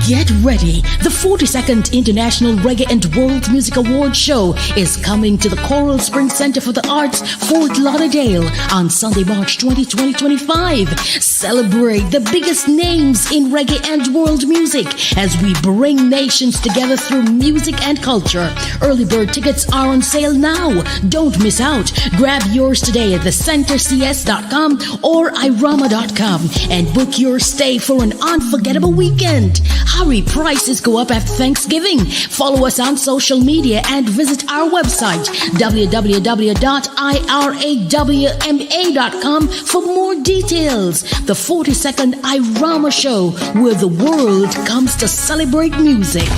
Get ready. The 42nd International Reggae and World Music Award Show is coming to the Coral Springs Center for the Arts, Fort Lauderdale on Sunday, March 20, 2025. Celebrate the biggest names in reggae and world music as we bring nations together through music and culture. Early bird tickets are on sale now. Don't miss out. Grab yours today at thecentercs.com or irama.com and book your stay for an unforgettable weekend. Hurry, prices go up after Thanksgiving. Follow us on social media and visit our website, www.irawma.com, for more details. The 42nd Irama Show, where the world comes to celebrate music.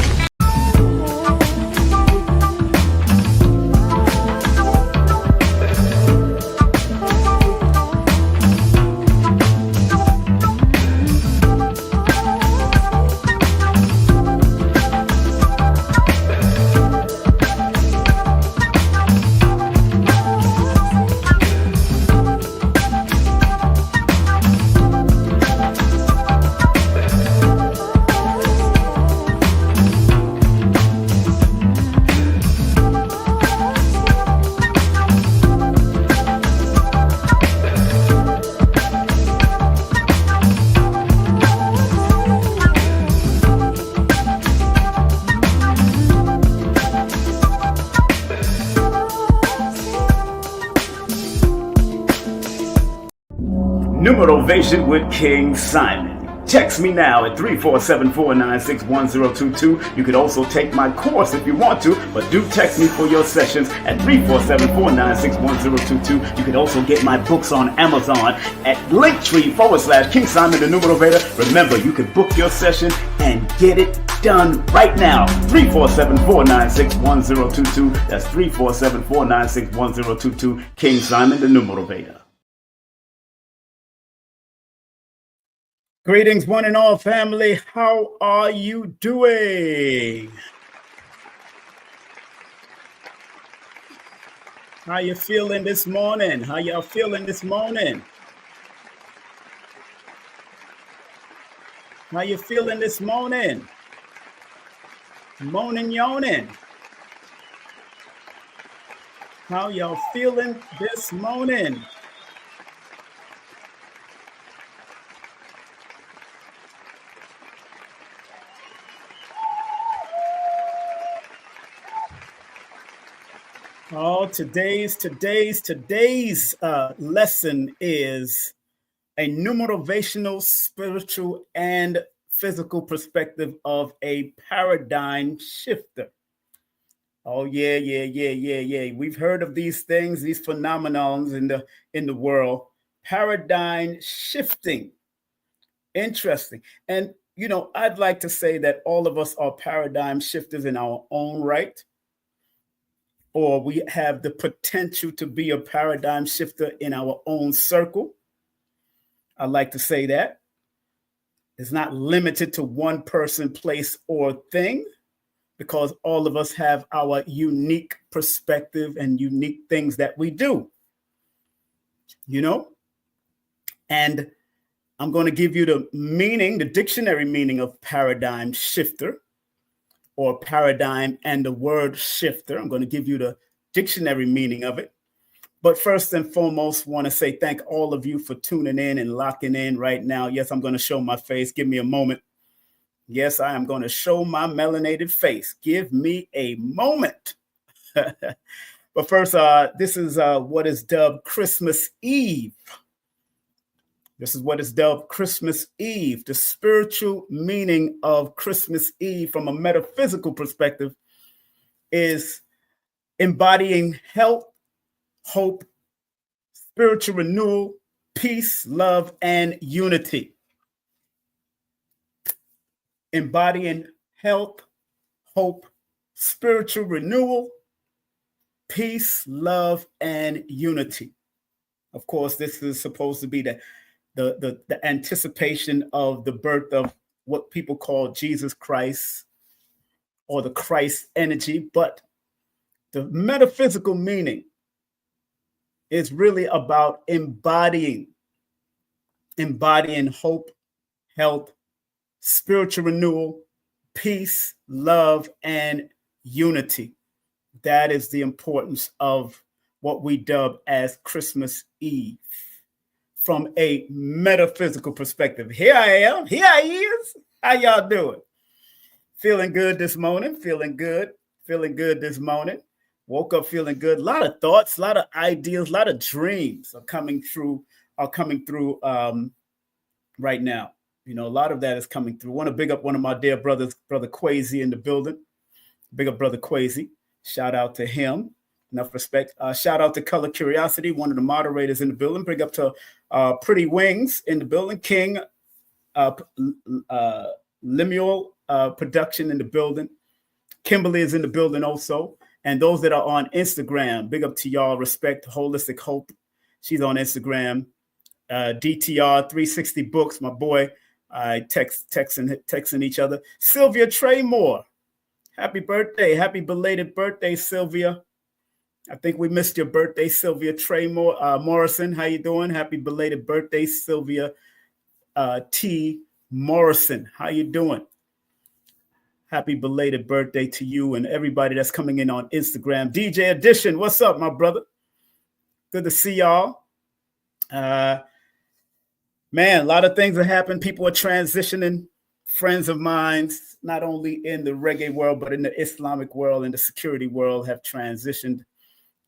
Numerovation with King Simon. Text me now at 347-496-1022. You can also take my course if you want to, but do text me for your sessions at 347-496-1022. You can also get my books on Amazon at Linktree/King Simon the Numerovator. Remember, you can book your session and get it done right now. 347-496-1022. That's 347-496-1022. King Simon the Numerovator. Greetings, one and all family. How are you doing? How you feeling this morning? How y'all feeling this morning? How you feeling this morning? Moaning, yawning. How y'all feeling this morning? Oh, today's lesson is a numerovational, spiritual, and physical perspective of a paradigm shifter. Oh yeah. We've heard of these things, these phenomenons in the world. Paradigm shifting. Interesting. And I'd like to say that all of us are paradigm shifters in our own right, or we have the potential to be a paradigm shifter in our own circle. I'd like to say that it's not limited to one person, place, or thing, because all of us have our unique perspective and unique things that we do, And I'm going to give you the dictionary meaning of paradigm shifter, or paradigm and the word shifter. I'm going to give you the dictionary meaning of it. But first and foremost, want to say thank all of you for tuning in and locking in right now. Yes, I'm going to show my face. Give me a moment. Yes, I am going to show my melanated face. Give me a moment. But first, this is what is dubbed Christmas Eve. This is what is dubbed Christmas Eve. The spiritual meaning of Christmas Eve from a metaphysical perspective is embodying health, hope, spiritual renewal, peace, love, and unity. Embodying health, hope, spiritual renewal, peace, love, and unity. Of course, this is supposed to be the anticipation of the birth of what people call Jesus Christ, or the Christ energy. But the metaphysical meaning is really about embodying hope, health, spiritual renewal, peace, love, and unity. That is the importance of what we dub as Christmas Eve from a metaphysical perspective. Here I am. Here I is. How y'all doing? Feeling good this morning. Feeling good this morning. Woke up feeling good. A lot of thoughts, a lot of ideas, a lot of dreams are coming through right now. A lot of that is coming through. I want to big up one of my dear brothers, Brother Quasi, in the building. Big up Brother Quasi. Shout out to him. Enough respect. Shout out to Color Curiosity, one of the moderators in the building. Big up to Pretty Wings in the building. King Lemuel Production in the building. Kimberly is in the building also. And those that are on Instagram, big up to y'all. Respect Holistic Hope. She's on Instagram. DTR 360 Books, my boy. Texting each other. Sylvia Traymore. Happy birthday. Happy belated birthday, Sylvia. I think we missed your birthday, Sylvia Traymore. Morrison, how you doing? Happy belated birthday, Sylvia T. Morrison. How you doing? Happy belated birthday to you and everybody that's coming in on Instagram. DJ Edition, what's up, my brother? Good to see y'all. Man, a lot of things are happening. People are transitioning. Friends of mine, not only in the reggae world, but in the Islamic world and the security world, have transitioned.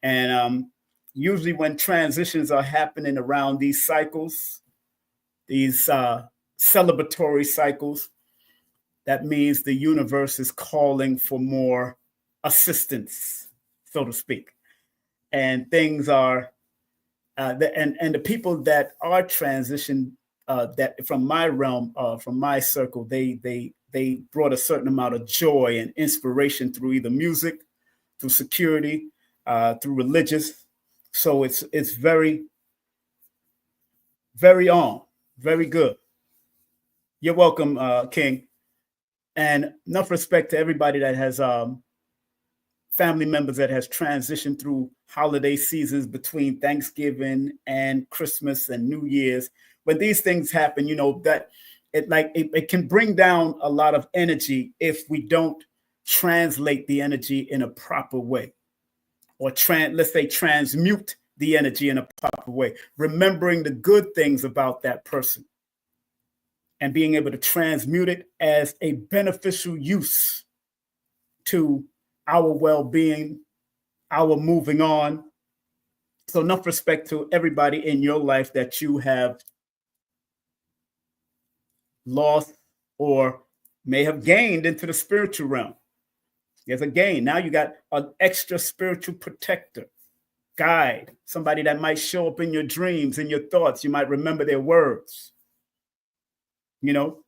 And usually when transitions are happening around these cycles, these celebratory cycles, that means the universe is calling for more assistance, so to speak. And things are, and the people that are transitioned, that from my realm, from my circle, they brought a certain amount of joy and inspiration through either music, through security, through religious. So it's very, very on, very good. You're welcome, King. And enough respect to everybody that has family members that has transitioned through holiday seasons between Thanksgiving and Christmas and New Year's. When these things happen, that it can bring down a lot of energy if we don't translate the energy in a proper way, or let's say transmute the energy in a proper way, remembering the good things about that person and being able to transmute it as a beneficial use to our well-being, our moving on. So enough respect to everybody in your life that you have lost or may have gained into the spiritual realm. There's a gain. Now you got an extra spiritual protector, guide, somebody that might show up in your dreams, in your thoughts. You might remember their words. You know,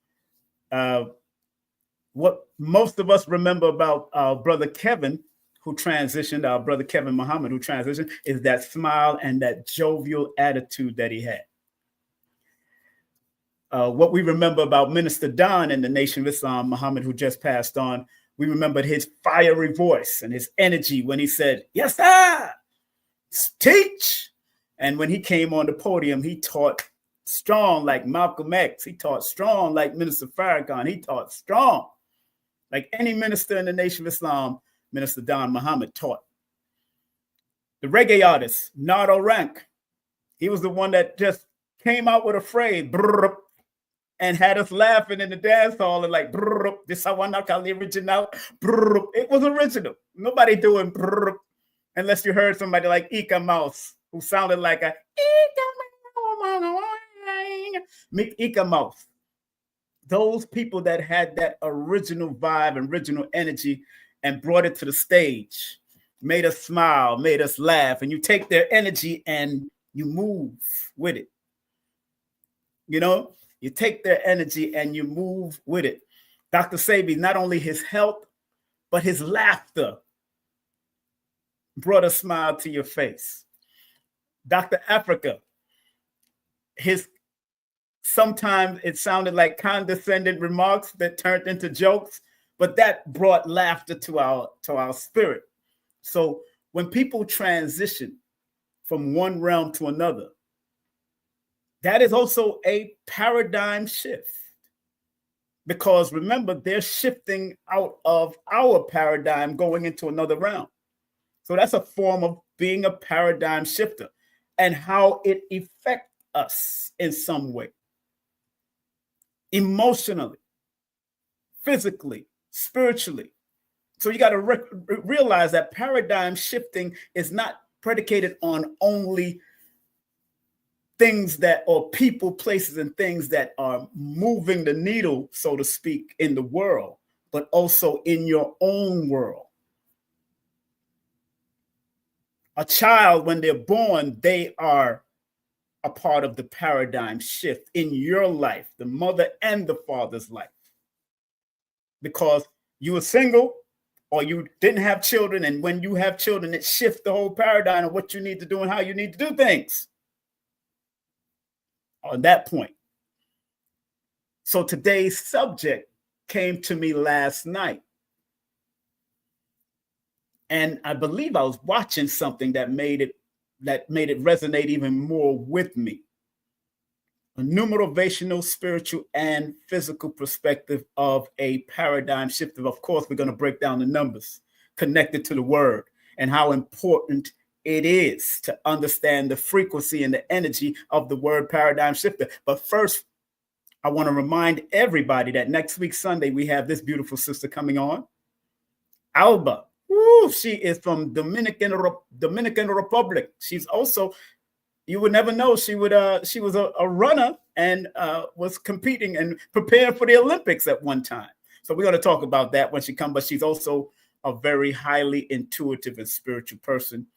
what most of us remember about our brother Kevin, who transitioned, our brother Kevin Muhammad, who transitioned, is that smile and that jovial attitude that he had. What we remember about Minister Don in the Nation of Islam, Muhammad, who just passed on, we remembered his fiery voice and his energy when he said, "Yes, sir, teach." And when he came on the podium, he taught strong like Malcolm X. He taught strong like Minister Farrakhan. He taught strong like any minister in the Nation of Islam, Minister Don Muhammad taught. The reggae artist, Nardo Rank, he was the one that just came out with a phrase, brrr, and had us laughing in the dance hall and like, brrr, this I want to call the original. Brrr. It was original. Nobody doing brrr, unless you heard somebody like Ika Mouse, who sounded like a Ika Mouse. Those people that had that original vibe and original energy and brought it to the stage, made us smile, made us laugh, and you take their energy and you move with it. You know, you take their energy and you move with it. Dr. Sebi, not only his health, but his laughter brought a smile to your face. Dr. Africa, sometimes it sounded like condescending remarks that turned into jokes, but that brought laughter to our spirit. So when people transition from one realm to another, that is also a paradigm shift. Because remember, they're shifting out of our paradigm going into another realm. So that's a form of being a paradigm shifter and how it affects us in some way. Emotionally, physically, spiritually. So you got to realize that paradigm shifting is not predicated on only things that, or people, places, and things that are moving the needle, so to speak, in the world, but also in your own world. A child, when they're born, they are a part of the paradigm shift in your life, the mother and the father's life. Because you were single or you didn't have children, and when you have children, it shifts the whole paradigm of what you need to do and how you need to do things on that point. So today's subject came to me last night. And I believe I was watching something that made it resonate even more with me. A numerovational, spiritual, and physical perspective of a paradigm shift. Of course, we're going to break down the numbers connected to the word and how important it is to understand the frequency and the energy of the word paradigm shifter. But first, I want to remind everybody that next week, Sunday, we have this beautiful sister coming on, Alba. Woo, she is from Dominican Republic. She's also, you would never know, she was a runner and was competing and preparing for the Olympics at one time. So we're going to talk about that when she comes, but she's also a very highly intuitive and spiritual person.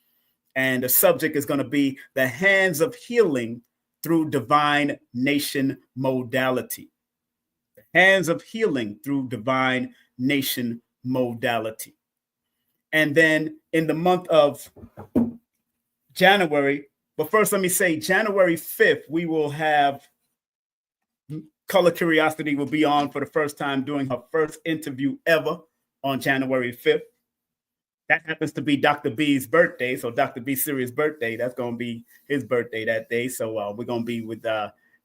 And the subject is going to be the hands of healing through divine nation modality. The hands of healing through divine nation modality. And then in the month of January, but first let me say January 5th, we will have Color Curiosity will be on for the first time doing her first interview ever on January 5th. That happens to be Dr. B's birthday. So Dr. B Sirius' birthday, that's going to be his birthday that day. So we're going to be with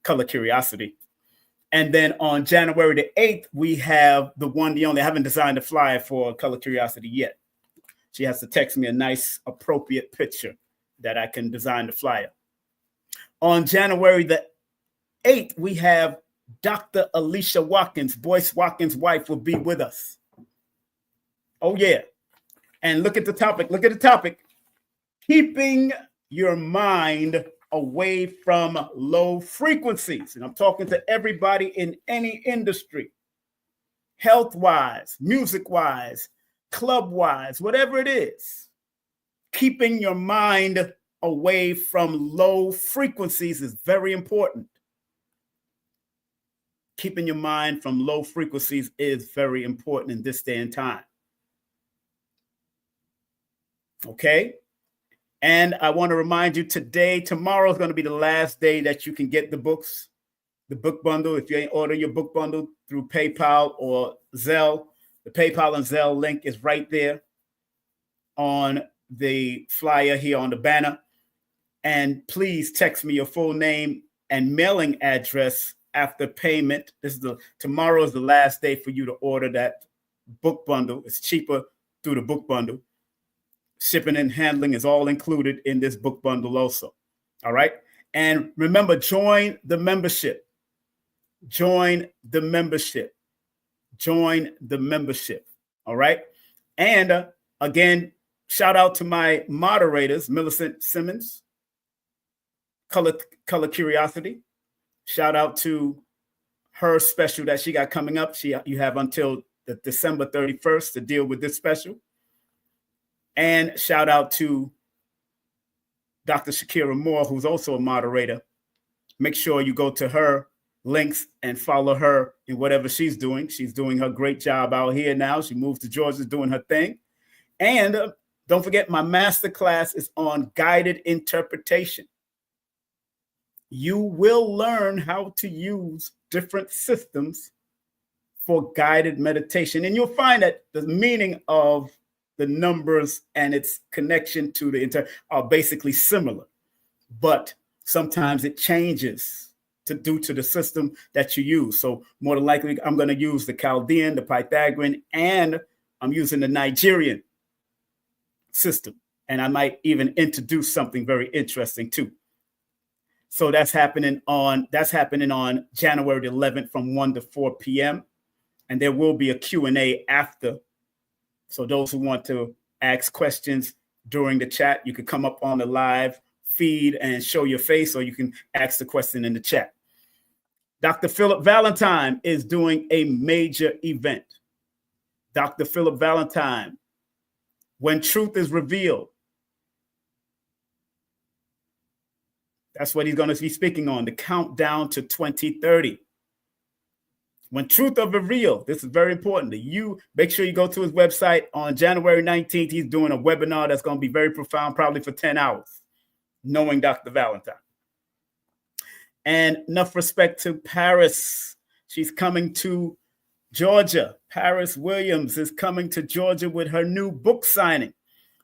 Color Curiosity. And then on January the 8th, we have the one, the only, I haven't designed a flyer for Color Curiosity yet. She has to text me a nice, appropriate picture that I can design the flyer. On January the 8th, we have Dr. Alicia Watkins. Boyce Watkins' wife will be with us. Oh, yeah. And look at the topic. Look at the topic. Keeping your mind away from low frequencies. And I'm talking to everybody in any industry, health-wise, music-wise, club-wise, whatever it is, keeping your mind away from low frequencies is very important. Keeping your mind from low frequencies is very important in this day and time. Okay? And I want to remind you tomorrow is going to be the last day that you can get the books, the book bundle. If you ain't order your book bundle through PayPal or Zelle, the PayPal and Zelle link is right there on the flyer here on the banner. And please text me your full name and mailing address after payment. Tomorrow is the last day for you to order that book bundle. It's cheaper through the book bundle. Shipping and handling is all included in this book bundle also. All right. And remember, join the membership. Join the membership. Join the membership. All right. And again, shout out to my moderators, Millicent Simmons, Color Curiosity. Shout out to her special that she got coming up. You have until the December 31st to deal with this special. And shout out to Dr. Shakira Moore, who's also a moderator. Make sure you go to her links and follow her in whatever she's doing. She's doing her great job out here now. She moved to Georgia, doing her thing. And don't forget, my masterclass is on guided interpretation. You will learn how to use different systems for guided meditation. And you'll find that the meaning of the numbers and its connection to the are basically similar, but sometimes it changes due to the system that you use. So more than likely, I'm going to use the Chaldean, the Pythagorean, and I'm using the Nigerian system. And I might even introduce something very interesting too. So that's happening on January 11th from 1 to 4 p.m. And there will be a Q&A after. So those who want to ask questions during the chat, you can come up on the live feed and show your face, or you can ask the question in the chat. Dr. Philip Valentine is doing a major event. Dr. Philip Valentine, When Truth is Revealed. That's what he's going to be speaking on, the countdown to 2030. When Truth is Revealed, this is very important. You make sure you go to his website on January 19th. He's doing a webinar that's going to be very profound, probably for 10 hours, knowing Dr. Valentine. And enough respect to Paris. She's coming to Georgia. Paris Williams is coming to Georgia with her new book signing.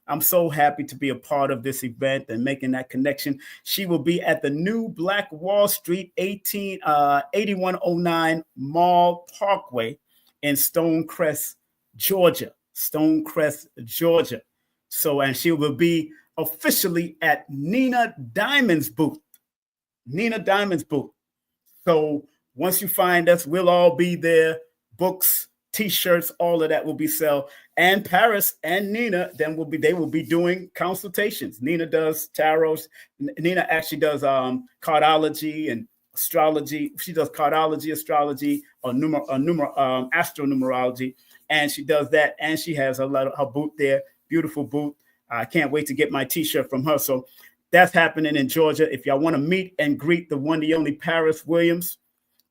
I'm so happy to be a part of this event and making that connection. She will be at the new Black Wall Street 8109 Mall Parkway in Stonecrest, Georgia. Stonecrest, Georgia. So, and she will be officially at Nina Diamond's booth. Nina Diamond's booth. So once you find us, we'll all be there. Books, T-shirts, all of that will be sold. And Paris and Nina they will be doing consultations. Nina does tarot. Nina actually does cardology and astrology. She does cardology, astrology, or astronumerology, and she does that. And she has her booth there, beautiful booth. I can't wait to get my T-shirt from her. So that's happening in Georgia. If y'all want to meet and greet the one, the only Paris Williams,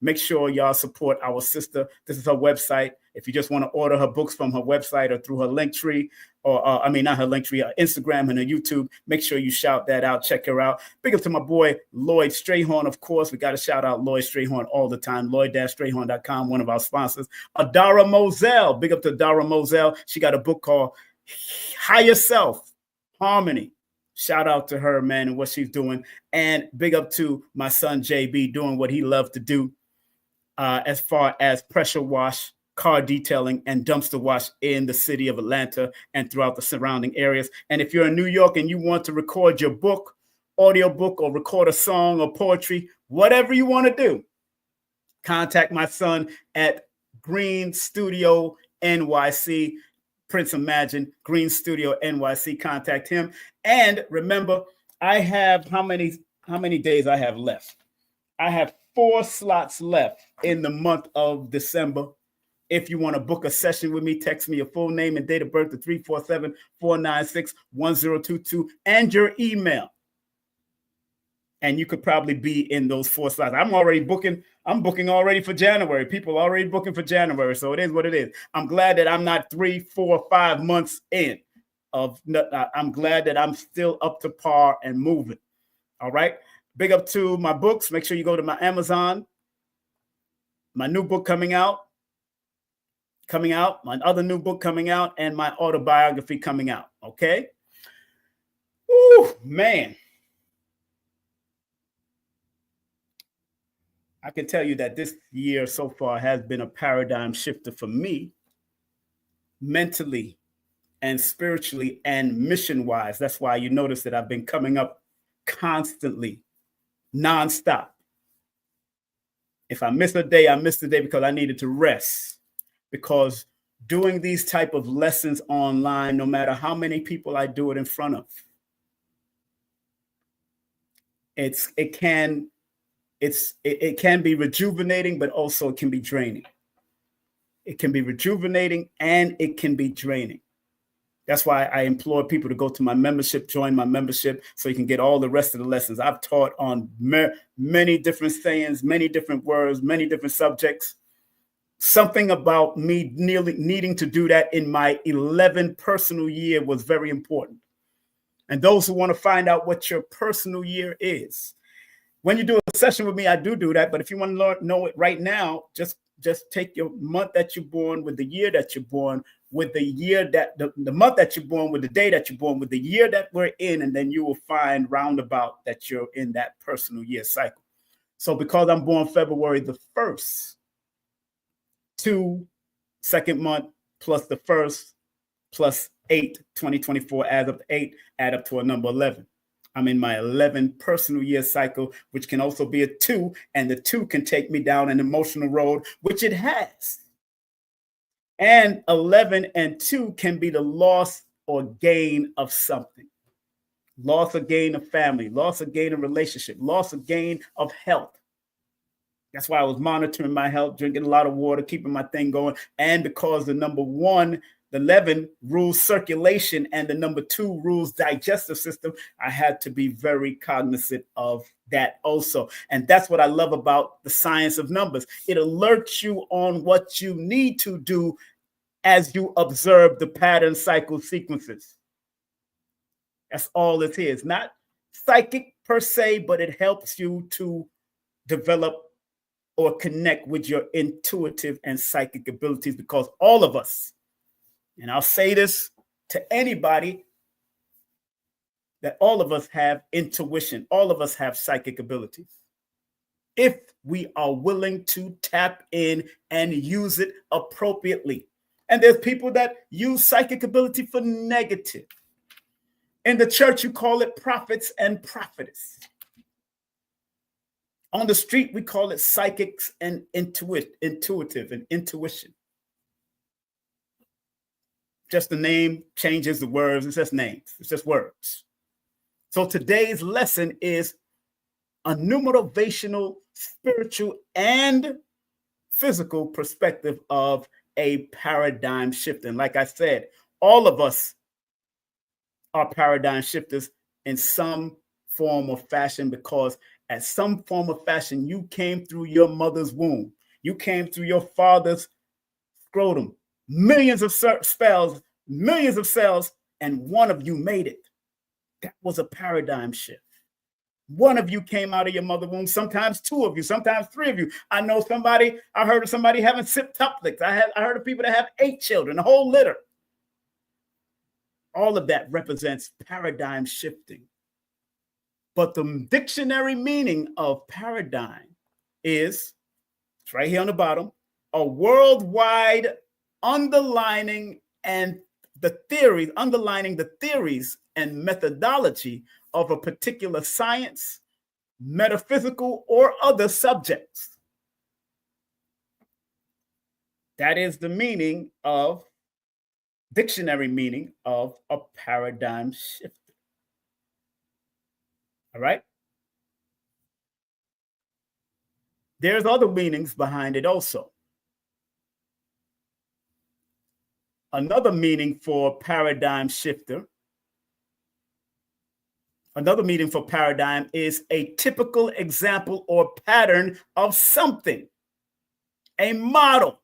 make sure y'all support our sister. This is her website. If you just want to order her books from her website or through her Linktree, or not her Linktree, her Instagram and her YouTube, make sure you shout that out. Check her out. Big up to my boy, Lloyd Strayhorn, of course. We got to shout out Lloyd Strayhorn all the time. Lloyd-Strayhorn.com, one of our sponsors. Adara Moselle. Big up to Adara Moselle. She got a book called Higher Self, Harmony. Shout out to her, man, and what she's doing. And big up to my son, JB, doing what he loved to do as far as pressure wash, car detailing, and dumpster wash in the city of Atlanta and throughout the surrounding areas. And if you're in New York and you want to record your book, audio book, or record a song or poetry, whatever you want to do, contact my son at Green Studio NYC. Prince Imagine, Green Studio NYC. Contact him. And remember, I have how many days I have left? I have 4 slots left in the month of December If you want to book a session with me, text me your full name and date of birth to 347-496-1022 and your email. And you could probably be in those 4 slots. I'm booking already for January. People already booking for January. So it is what it is. I'm glad that I'm not 3, 4, 5 months in. I'm glad that I'm still up to par and moving. All right. Big up to my books. Make sure you go to my Amazon. My new book coming out, my other new book coming out, and my autobiography coming out. Okay. Woo, man. I can tell you that this year so far has been a paradigm shifter for me, mentally and spiritually and mission-wise. That's why you notice that I've been coming up constantly, nonstop. If I miss a day, I missed a day because I needed to rest. Because doing these type of lessons online, no matter how many people I do it in front of, it can be rejuvenating, but also it can be draining. It can be rejuvenating and it can be draining. That's why I implore people to go to my membership, join my membership, so you can get all the rest of the lessons. I've taught on many different sayings, many different words, many different subjects. Something about me needing to do that in my 11th personal year was very important. And those who want to find out what your personal year is, when you do a session with me, I do that. But if you want to know it right now, just take your month that you're born with the year that you're born, with the year that the month that you're born, with the day that you're born, with the year that we're in, and then you will find roundabout that you're in that personal year cycle. So because I'm born February the 1st, 2 second month plus the 1st plus 8, 2024 adds up to 8, add up to a number 11. I'm in my 11 personal year cycle, which can also be a 2, and the 2 can take me down an emotional road, which it has. And 11 and 2 can be the loss or gain of something. Loss or gain of family, loss or gain of relationship, loss or gain of health. That's why I was monitoring my health, drinking a lot of water, keeping my thing going. And because the number 1, the 11 rules circulation, and the number 2 rules digestive system, I had to be very cognizant of that also. And that's what I love about the science of numbers. It alerts you on what you need to do as you observe the pattern cycle sequences. That's all it is. Not psychic per se, but it helps you to develop or connect with your intuitive and psychic abilities, because all of us, and I'll say this to anybody, that all of us have intuition. All of us have psychic abilities, if we are willing to tap in and use it appropriately. And there's people that use psychic ability for negative. In the church, you call it prophets and prophetess. On the street, we call it psychics and intuitive and intuition. Just the name changes the words. It's just names. It's just words. So today's lesson is a numerovational, spiritual, and physical perspective of a paradigm shift. And like I said, all of us are paradigm shifters in some form or fashion, because at some form of fashion, you came through your mother's womb. You came through your father's scrotum. Millions of spells, millions of cells, and one of you made it. That was a paradigm shift. One of you came out of your mother's womb, sometimes 2 of you, sometimes 3 of you. I heard of somebody having septuplets. I heard of people that have 8 children, a whole litter. All of that represents paradigm shifting. But the dictionary meaning of paradigm is, it's right here on the bottom, a worldwide underlining the theories and methodology of a particular science, metaphysical, or other subjects. That is the meaning of, dictionary meaning of, a paradigm shift. All right? There's other meanings behind it also. Another meaning for paradigm shifter. Another meaning for paradigm is a typical example or pattern of something, a model.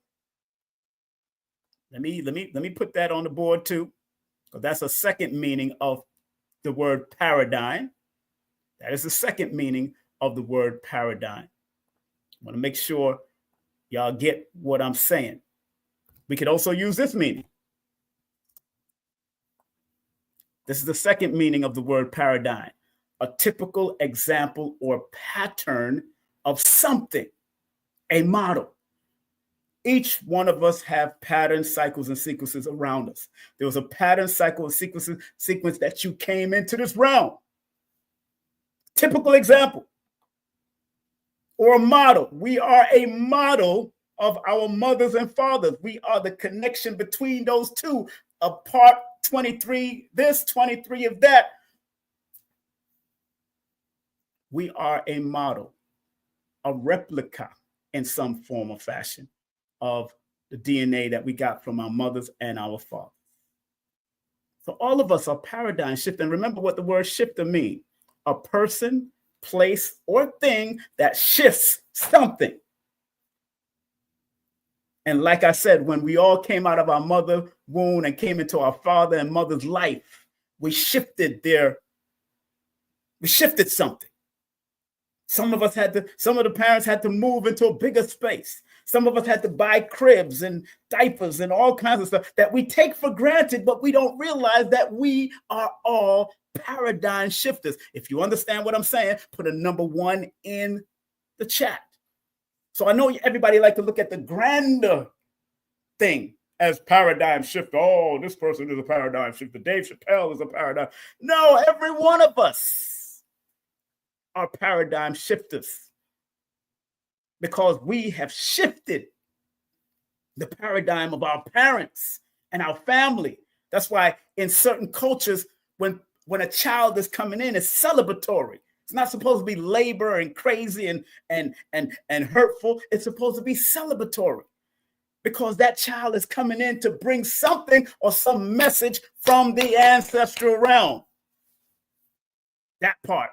Let me put that on the board too, because that's a second meaning of the word paradigm. That is the second meaning of the word paradigm. I want to make sure y'all get what I'm saying. We could also use this meaning. This is the second meaning of the word paradigm, a typical example or pattern of something, a model. Each one of us have patterns, cycles, and sequences around us. There was a pattern, cycle, and sequence that you came into this realm. Typical example or a model. We are a model of our mothers and fathers. We are the connection between those two, a part 23 this, 23 of that. We are a model, a replica in some form or fashion of the DNA that we got from our mothers and our fathers. So all of us are paradigm shifting. Remember what the word shifter means: a person, place, or thing that shifts something. And like I said, when we all came out of our mother womb and came into our father and mother's life, we shifted something. Some of the parents had to move into a bigger space. Some of us had to buy cribs and diapers and all kinds of stuff that we take for granted, but we don't realize that we are all paradigm shifters. If you understand what I'm saying, put a number 1 in the chat. So I know everybody like to look at the grander thing as paradigm shifter. Oh, this person is a paradigm shifter. Dave Chappelle is a paradigm. No, every one of us are paradigm shifters because we have shifted the paradigm of our parents and our family. That's why in certain cultures, when a child is coming in, it's celebratory. It's not supposed to be labor and crazy and hurtful. It's supposed to be celebratory because that child is coming in to bring something or some message from the ancestral realm. That part.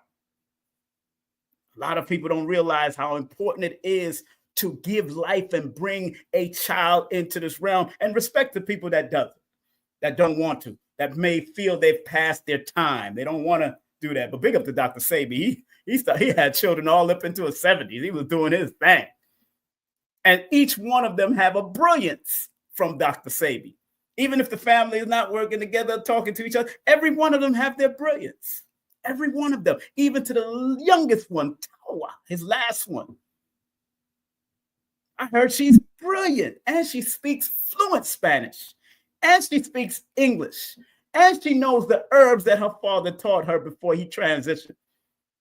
A lot of people don't realize how important it is to give life and bring a child into this realm, and respect the people that don't want to, that may feel they've passed their time. They don't want to do that. But big up to Dr. Sebi. He had children all up into his 70s. He was doing his thing. And each one of them have a brilliance from Dr. Sebi. Even if the family is not working together, talking to each other, every one of them have their brilliance. Every one of them, even to the youngest one, Tawa, his last one. I heard she's brilliant, and she speaks fluent Spanish, and she speaks English, and she knows the herbs that her father taught her before he transitioned.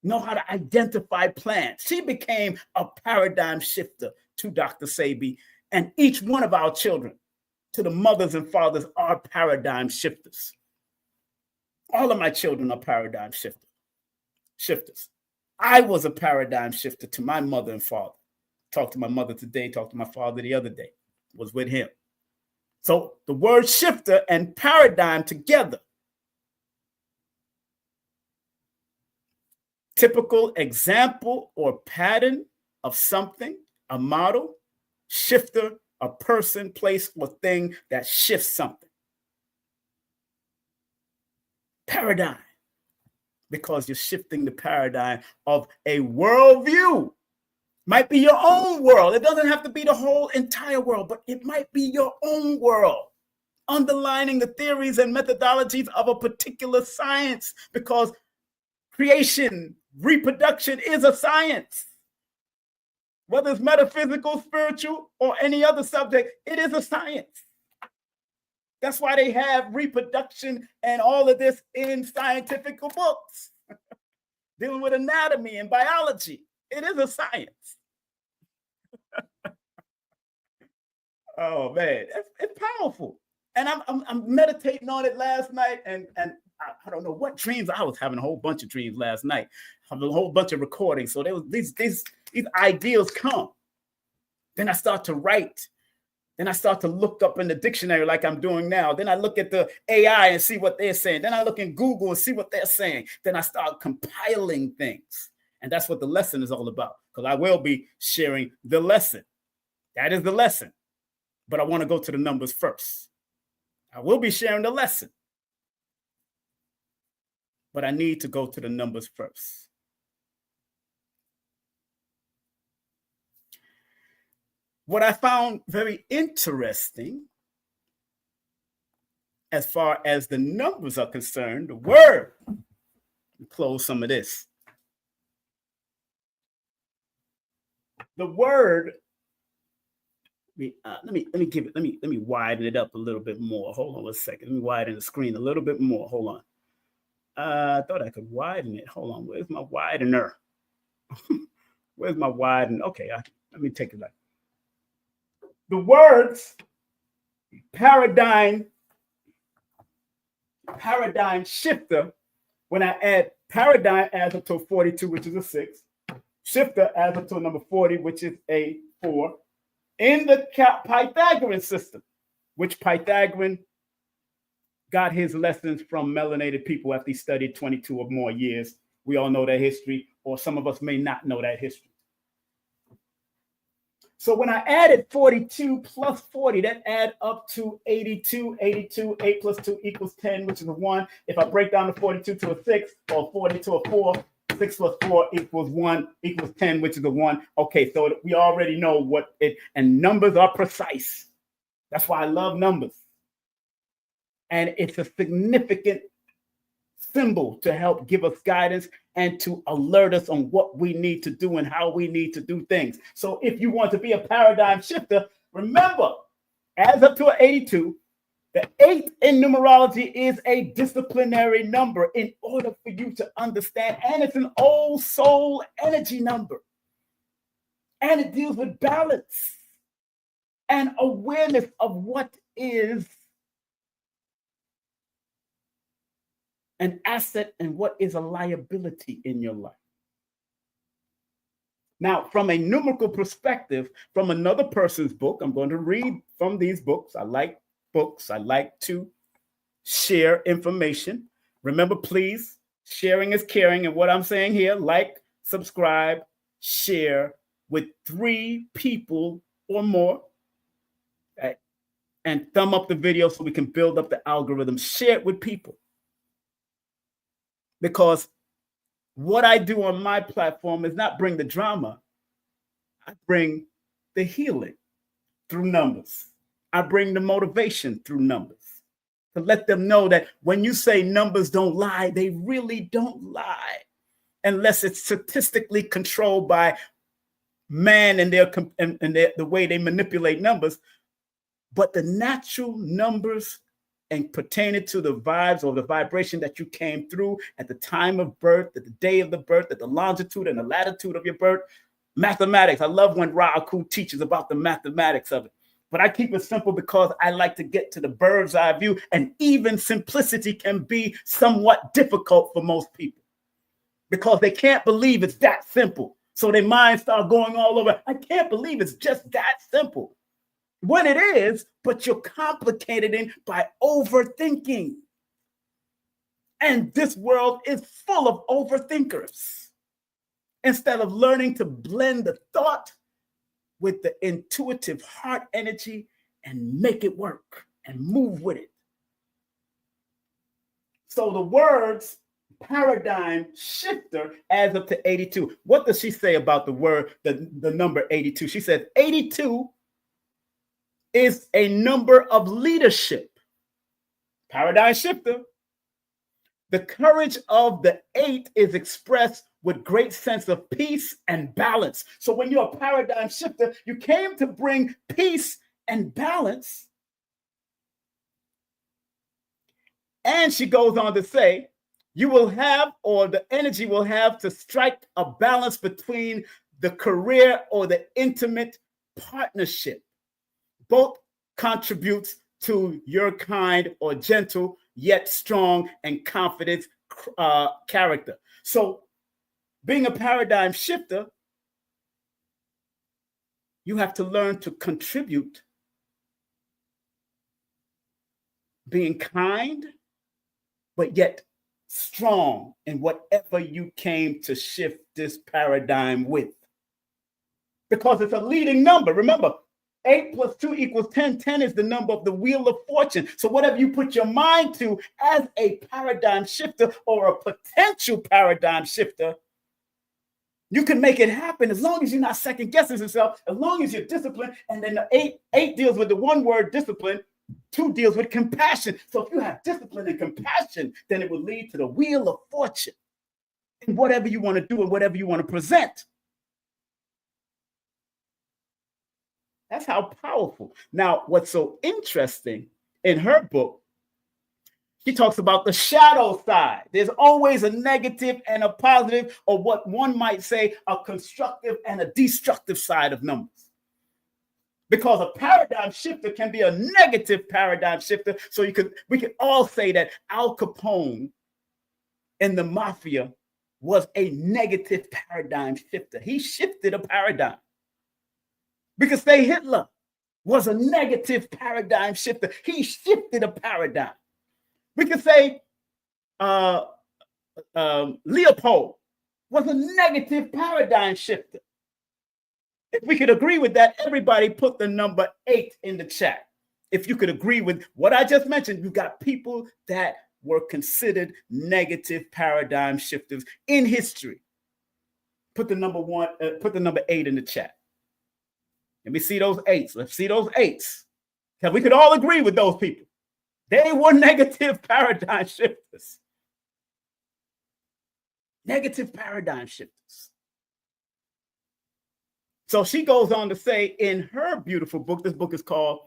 Know how to identify plants. She became a paradigm shifter to Dr. Sebi, and each one of our children, to the mothers and fathers, are paradigm shifters. All of my children are paradigm shifters. I was a paradigm shifter to my mother and father. Talked to my mother today, talked to my father the other day, was with him. So the word shifter and paradigm together. Typical example or pattern of something, a model, shifter, a person, place, or thing that shifts something. Paradigm, because you're shifting the paradigm of a worldview. Might be your own world. It doesn't have to be the whole entire world, but it might be your own world, underlining the theories and methodologies of a particular science, because creation, reproduction is a science. Whether it's metaphysical, spiritual, or any other subject, it is a science. That's why they have reproduction and all of this in scientific books, dealing with anatomy and biology. It is a science. Oh man, it's powerful. And I'm meditating on it last night, and I don't know what dreams I was having. A whole bunch of dreams last night, having a whole bunch of recordings. So there was these ideas come. Then I start to write Then I start to look up in the dictionary like I'm doing now. Then I look at the AI and see what they're saying. Then I look in Google and see what they're saying. Then I start compiling things. And that's what the lesson is all about, because I will be sharing the lesson. That is the lesson. But I want to go to the numbers first. I will be sharing the lesson, but I need to go to the numbers first. What I found very interesting as far as the numbers are concerned, the word, close some of this. The word, let me widen it up a little bit more. Hold on a second. Let me widen the screen a little bit more. Hold on. I thought I could widen it. Hold on. Where's my widener? Where's my widen? Okay, let me take it back. The words paradigm shifter, when I add paradigm adds up to 42, which is a 6. Shifter adds up to a number 40, which is a 4. In the Pythagorean system, which Pythagorean got his lessons from melanated people after he studied 22 or more years. We all know that history, or some of us may not know that history. So when I added 42 plus 40, that adds up to 82. 82, 8 plus 2 equals 10, which is a 1. If I break down the 42 to a 6, or 40 to a 4, 6 plus 4 equals 1, equals 10, which is a 1. Okay, so we already know what it, and numbers are precise. That's why I love numbers. And it's a significant symbol to help give us guidance and to alert us on what we need to do and how we need to do things. So if you want to be a paradigm shifter, remember, adds up to an 82. The 8 in numerology is a disciplinary number in order for you to understand, and it's an old soul energy number. And it deals with balance and awareness of what is an asset and what is a liability in your life. Now, from a numerical perspective, from another person's book, I'm going to read from these books. I like books. I like to share information. Remember, please, sharing is caring. And what I'm saying here, like, subscribe, share with 3 people or more. Okay? And thumb up the video so we can build up the algorithm. Share it with people. Because what I do on my platform is not bring the drama. I bring the healing through numbers. I bring the motivation through numbers. To let them know that when you say numbers don't lie, they really don't lie. Unless it's statistically controlled by man and the way they manipulate numbers. But the natural numbers and pertaining to the vibes or the vibration that you came through at the time of birth, at the day of the birth, at the longitude and the latitude of your birth. Mathematics. I love when Ra'aku teaches about the mathematics of it. But I keep it simple because I like to get to the bird's eye view, and even simplicity can be somewhat difficult for most people because they can't believe it's that simple. So their minds start going all over. I can't believe it's just that simple. When it is, but you're complicating it by overthinking. And this world is full of overthinkers. Instead of learning to blend the thought with the intuitive heart energy and make it work and move with it. So the words paradigm shifter adds up to 82. What does she say about the word, the number 82? She says 82 is a number of leadership. Paradigm shifter. The courage of the 8 is expressed with great sense of peace and balance. So when you're a paradigm shifter, you came to bring peace and balance. And she goes on to say, you will have, or the energy will have to strike a balance between the career or the intimate partnership. Both contributes to your kind or gentle, yet strong and confident character. So being a paradigm shifter, you have to learn to contribute being kind, but yet strong in whatever you came to shift this paradigm with. Because it's a leading number. Remember, 8 plus 2 equals 10. 10 is the number of the wheel of fortune. So whatever you put your mind to as a paradigm shifter or a potential paradigm shifter, you can make it happen as long as you're not second guessing yourself, as long as you're disciplined. And then the eight deals with the one word discipline, 2 deals with compassion. So if you have discipline and compassion, then it will lead to the wheel of fortune in whatever you want to do and whatever you want to present. That's how powerful. Now, what's so interesting in her book, she talks about the shadow side. There's always a negative and a positive, or what one might say, a constructive and a destructive side of numbers. Because a paradigm shifter can be a negative paradigm shifter. So we could all say that Al Capone in the mafia was a negative paradigm shifter. He shifted a paradigm. We could say Hitler was a negative paradigm shifter. He shifted a paradigm. We could say Leopold was a negative paradigm shifter. If we could agree with that, everybody put the number 8 in the chat. If you could agree with what I just mentioned, you got people that were considered negative paradigm shifters in history. Put the number 8 in the chat. Let me see those 8s. Let's see those 8s. Because we could all agree with those people. They were negative paradigm shifters. Negative paradigm shifters. So she goes on to say in her beautiful book, this book is called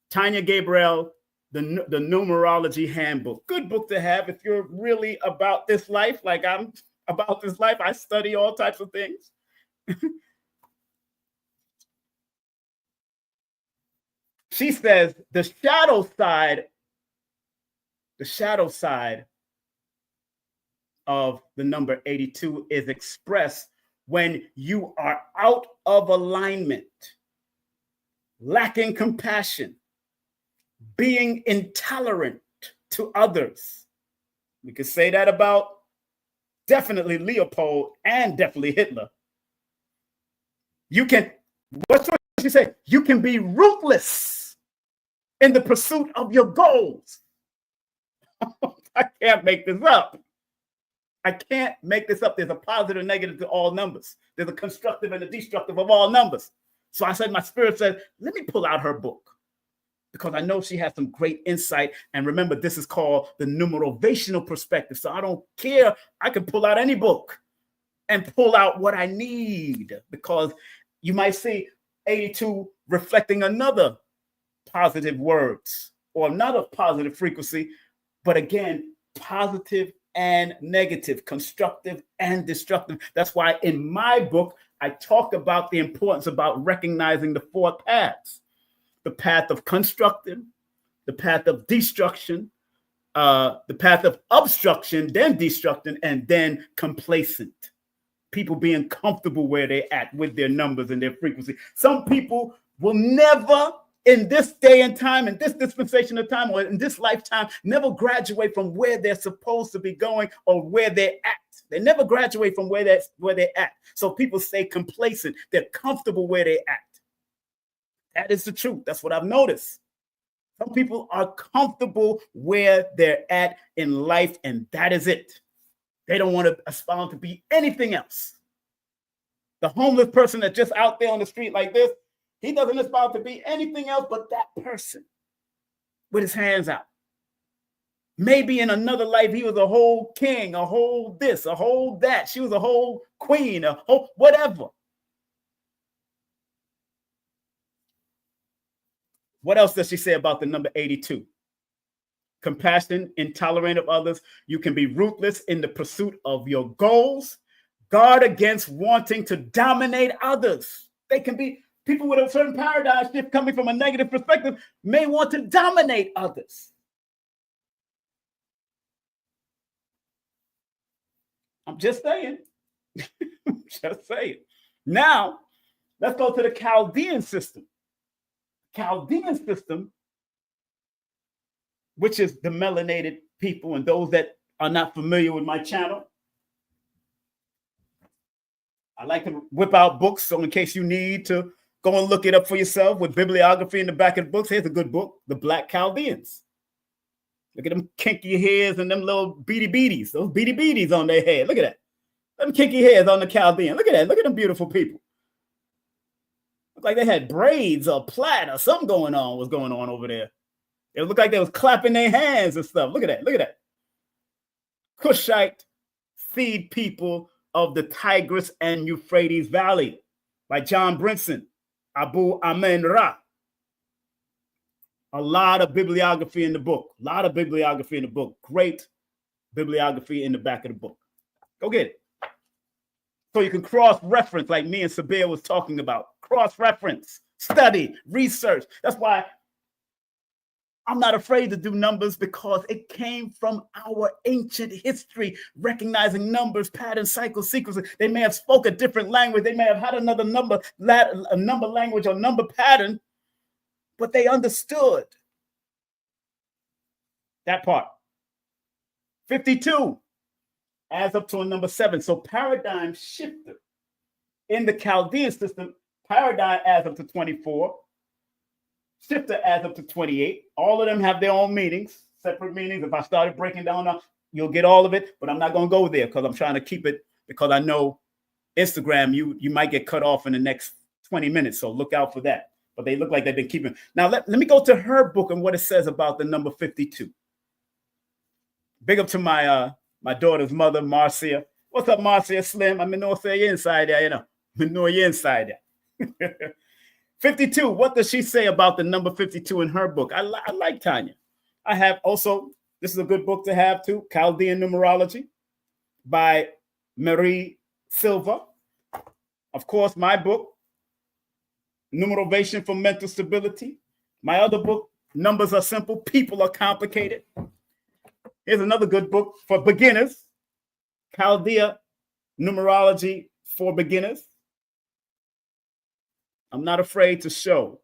Tanya Gabriel, the Numerology Handbook. Good book to have if you're really about this life, like I'm about this life. I study all types of things. She says the shadow side of the number 82 is expressed when you are out of alignment, lacking compassion, being intolerant to others. We could say that about definitely Leopold and definitely Hitler. What's what she say? You can be ruthless in the pursuit of your goals. I can't make this up. I can't make this up. There's a positive and negative to all numbers. There's a constructive and a destructive of all numbers. So I said, my spirit said, let me pull out her book because I know she has some great insight. And remember, this is called the Numerovational perspective. So I don't care. I can pull out any book and pull out what I need because you might see 82 reflecting another positive words or another positive frequency, but again, positive and negative, constructive and destructive. That's why in my book, I talk about the importance about recognizing the 4 paths, the path of construction, the path of destruction, the path of obstruction, then destruction, and then complacent. People being comfortable where they're at with their numbers and their frequency. Some people will never, in this day and time, in this dispensation of time, or in this lifetime, never graduate from where they're supposed to be going or where they're at. They never graduate from where they're at. So people stay complacent. They're comfortable where they're at. That is the truth. That's what I've noticed. Some people are comfortable where they're at in life, and that is it. They don't want to aspire to be anything else. The homeless person that's just out there on the street like this, he doesn't aspire to be anything else but that person with his hands out. Maybe in another life, he was a whole king, a whole this, a whole that. She was a whole queen, a whole whatever. What else does she say about the number 82? Compassion, intolerant of others. You can be ruthless in the pursuit of your goals. Guard against wanting to dominate others. They can be people with a certain paradigm shift coming from a negative perspective may want to dominate others. I'm just saying. Just saying. Now, let's go to the Chaldean system. Chaldean system which is the melanated people and those that are not familiar with my channel. I like to whip out books, so in case you need to go and look it up for yourself with bibliography in the back of the books, here's a good book, The Black Chaldeans. Look at them kinky hairs and them little beady beaties, those beady beaties on their head. Look at that. Them kinky hairs on the Chaldean. Look at that. Look at them beautiful people. Look like they had braids or plait or something going on over there. It looked like they was clapping their hands and stuff. Look at that. Look at that. Cushite seed people of the Tigris and Euphrates Valley by John Brinson, Abu Amen Ra. A lot of bibliography in the book. A lot of bibliography in the book. Great bibliography in the back of the book. Go get it. So you can cross-reference like me and Sabir was talking about. Cross-reference, study, research. That's why I'm not afraid to do numbers, because it came from our ancient history, recognizing numbers, patterns, cycles, sequences. They may have spoke a different language. They may have had another number language or number pattern, but they understood that part. 52 adds up to a number 7. So paradigm shifter in the Chaldean system, paradigm adds up to 24. Shifter adds up to 28. All of them have their own meanings, separate meanings. If I started breaking down, you'll get all of it, but I'm not going to go there because I'm trying to keep it, because I know Instagram, you might get cut off in the next 20 minutes. So look out for that. But they look like they've been keeping. Now, let me go to her book and what it says about the number 52. Big up to my daughter's mother, Marcia. What's up, Marcia Slim? I'm in North inside there, you know. I'm in North inside there. 52, what does she say about the number 52 in her book? I like Tanya. I have also, this is a good book to have too, Chaldean Numerology by Marie Silva. Of course, my book, Numerovation for Mental Stability. My other book, Numbers Are Simple, People Are Complicated. Here's another good book for beginners, Chaldean Numerology for Beginners. I'm not afraid to show.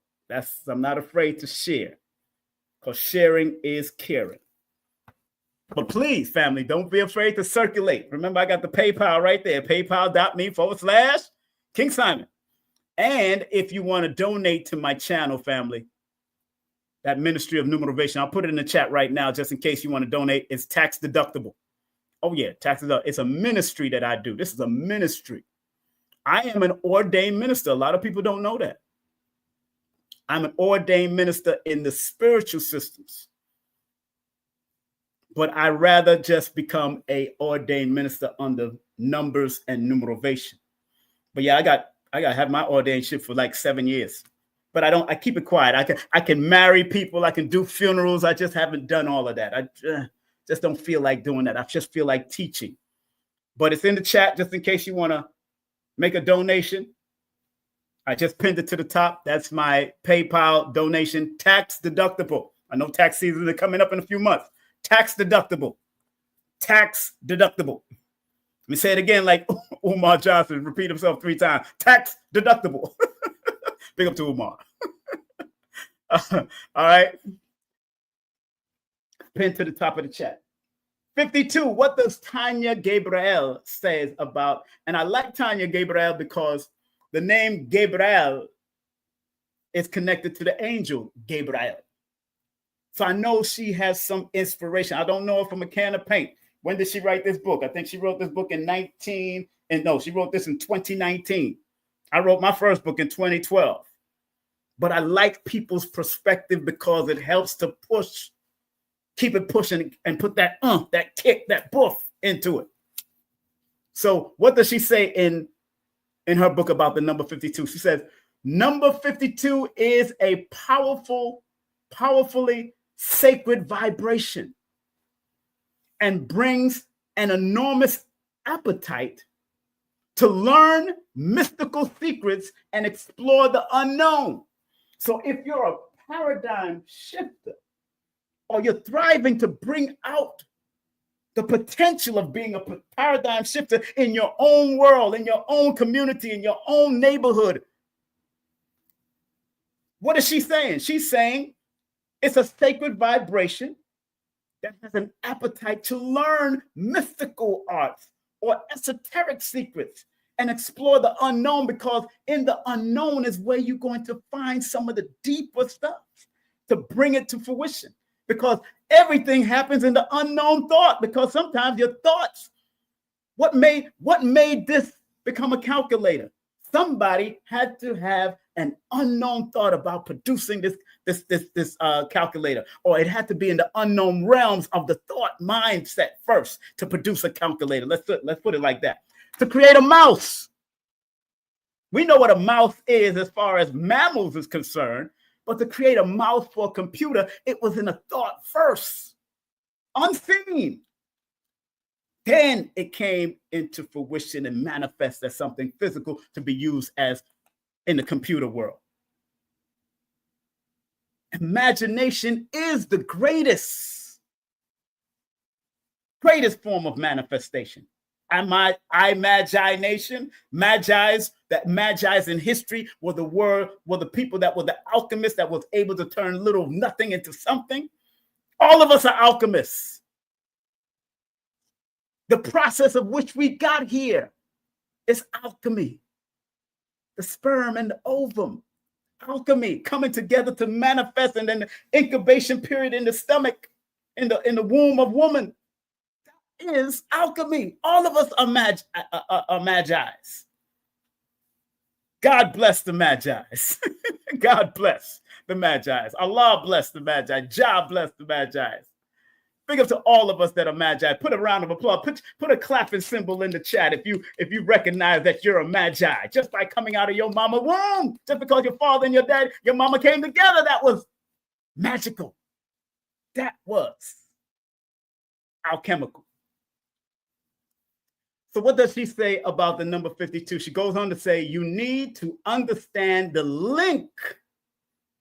I'm not afraid to share, because sharing is caring. But please, family, don't be afraid to circulate. Remember, I got the PayPal right there, paypal.me/King Simon. And if you want to donate to my channel, family, that Ministry of Numerovation, I'll put it in the chat right now just in case you want to donate. It's tax deductible. Oh, yeah, tax deductible. It's a ministry that I do. This is a ministry. I am an ordained minister. A lot of people don't know that. I'm an ordained minister in the spiritual systems. But I rather just become an ordained minister under numbers and numerovation. But yeah, I got to have my ordainship for like 7 years. But I keep it quiet. I can marry people. I can do funerals. I just haven't done all of that. I just don't feel like doing that. I just feel like teaching. But it's in the chat just in case you want to make a donation. I just pinned it to the top. That's my PayPal donation, tax deductible. I know tax season is coming up in a few months. Tax deductible. Tax deductible. Let me say it again like Umar Johnson, repeat himself 3 times. Tax deductible. Big up to Umar. All right. Pin to the top of the chat. 52, what does Tanya Gabriel says about, and I like Tanya Gabriel because the name Gabriel is connected to the angel Gabriel. So I know she has some inspiration. I don't know her from a can of paint. When did she write this book? I think she wrote this book in she wrote this in 2019. I wrote my first book in 2012. But I like people's perspective because it helps to push, keep it pushing and put that kick, that boof into it. So what does she say in her book about the number 52? She says, number 52 is a powerfully sacred vibration and brings an enormous appetite to learn mystical secrets and explore the unknown. So if you're a paradigm shifter, or you're thriving to bring out the potential of being a paradigm shifter in your own world, in your own community, in your own neighborhood, what is she saying? She's saying it's a sacred vibration that has an appetite to learn mystical arts or esoteric secrets and explore the unknown, because in the unknown is where you're going to find some of the deeper stuff to bring it to fruition, because everything happens in the unknown thought. Because sometimes your thoughts, what made this become a calculator? Somebody had to have an unknown thought about producing this calculator, or it had to be in the unknown realms of the thought mindset first to produce a calculator. Let's put it like that. To create a mouse, we know what a mouse is as far as mammals is concerned, but to create a mouse for a computer, it was in a thought first, unseen. Then it came into fruition and manifest as something physical to be used as in the computer world. Imagination is the greatest form of manifestation. Imagination, Magi's in history were the people that were the alchemists that was able to turn little nothing into something. All of us are alchemists. The process of which we got here is alchemy. The sperm and the ovum, alchemy coming together to manifest, and then the incubation period in the stomach, in the womb of woman, that is alchemy. All of us are Magi's. God bless the Magi's. God bless the Magi's. Allah bless the Magi. Jah bless the Magi's. Big up to all of us that are Magi. Put a round of applause. Put a clapping symbol in the chat if you recognize that you're a Magi, just by coming out of your mama's womb. Just because your father and your dad, your mama came together, that was magical. That was alchemical. So what does she say about the number 52? She goes on to say, you need to understand the link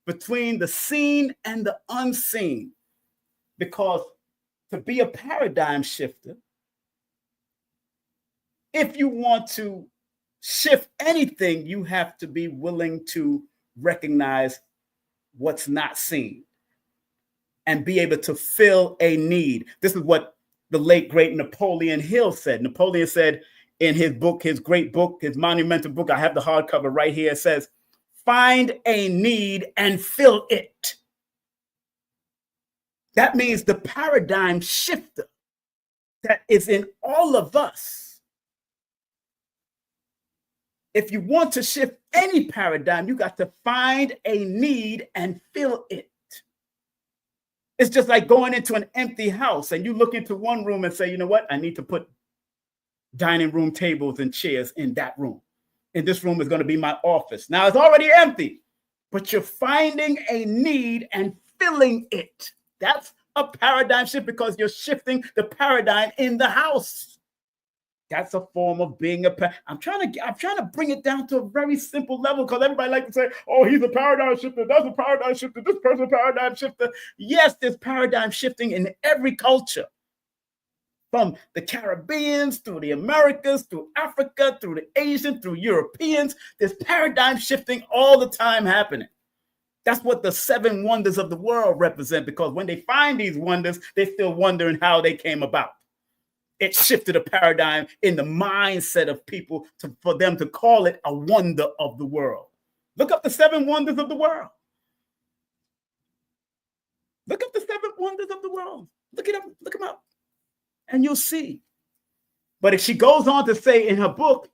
between the seen and the unseen, because to be a paradigm shifter, if you want to shift anything, you have to be willing to recognize what's not seen and be able to fill a need. This is what the late, great Napoleon Hill said. Napoleon said in his book, his great book, his monumental book, I have the hardcover right here. It says, find a need and fill it. That means the paradigm shifter that is in all of us. If you want to shift any paradigm, you got to find a need and fill it. It's just like going into an empty house and you look into one room and say, you know what? I need to put dining room tables and chairs in that room. And this room is going to be my office. Now it's already empty, but you're finding a need and filling it. That's a paradigm shift, because you're shifting the paradigm in the house. That's a form of being I'm trying to bring it down to a very simple level, because everybody likes to say, oh, he's a paradigm shifter, that's a paradigm shifter, this person's a paradigm shifter. Yes, there's paradigm shifting in every culture. From the Caribbeans, through the Americas, through Africa, through the Asians, through Europeans, there's paradigm shifting all the time happening. That's what the 7 wonders of the world represent, because when they find these wonders, they're still wondering how they came about. It shifted a paradigm in the mindset of people for them to call it a wonder of the world. Look up the 7 wonders of the world. Look up the 7 wonders of the world. Look them up, and you'll see. But if she goes on to say in her book,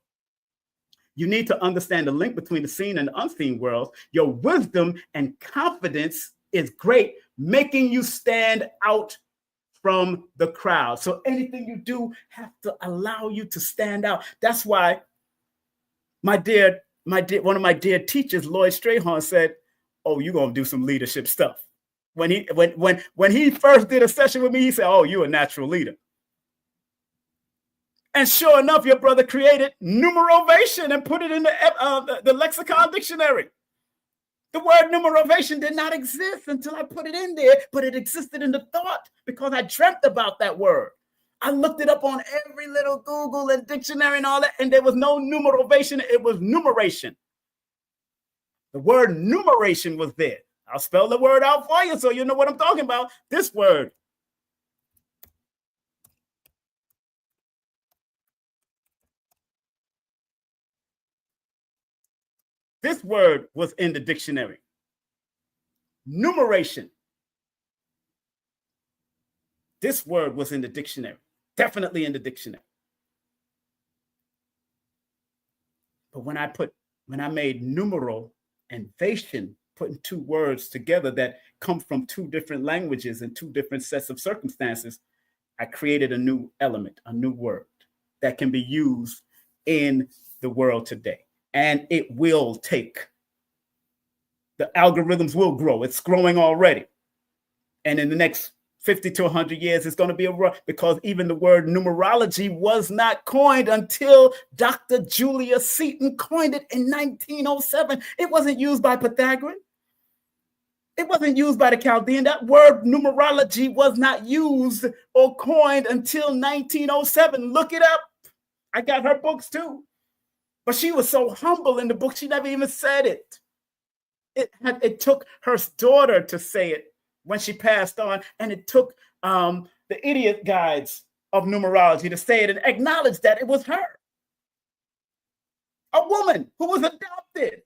you need to understand the link between the seen and the unseen worlds. Your wisdom and confidence is great, making you stand out from the crowd. So anything you do have to allow you to stand out. That's why one of my dear teachers, Lloyd Strayhorn, said, oh, you're going to do some leadership stuff. When he first did a session with me, he said, oh, you're a natural leader. And sure enough, your brother created Numerovation and put it in the lexicon dictionary. The word Numerovation did not exist until I put it in there, but it existed in the thought because I dreamt about that word. I looked it up on every little Google and dictionary and all that, and there was no Numerovation. It was numeration. The word numeration was there. I'll spell the word out for you so you know what I'm talking about. This word, This word was in the dictionary. Numeration. This word was in the dictionary. Definitely in the dictionary. But when I made numeral and vation, putting two words together that come from two different languages and two different sets of circumstances, I created a new element, a new word that can be used in the world today. And it will take, the algorithms will grow. It's growing already. And in the next 50 to 100 years, it's going to be because even the word numerology was not coined until Dr. Julius Seaton coined it in 1907. It wasn't used by Pythagorean. It wasn't used by the Chaldean. That word numerology was not used or coined until 1907. Look it up. I got her books too. But she was so humble in the book, she never even said it. It took her daughter to say it when she passed on, and it took the idiot guides of numerology to say it and acknowledge that it was her. A woman who was adopted.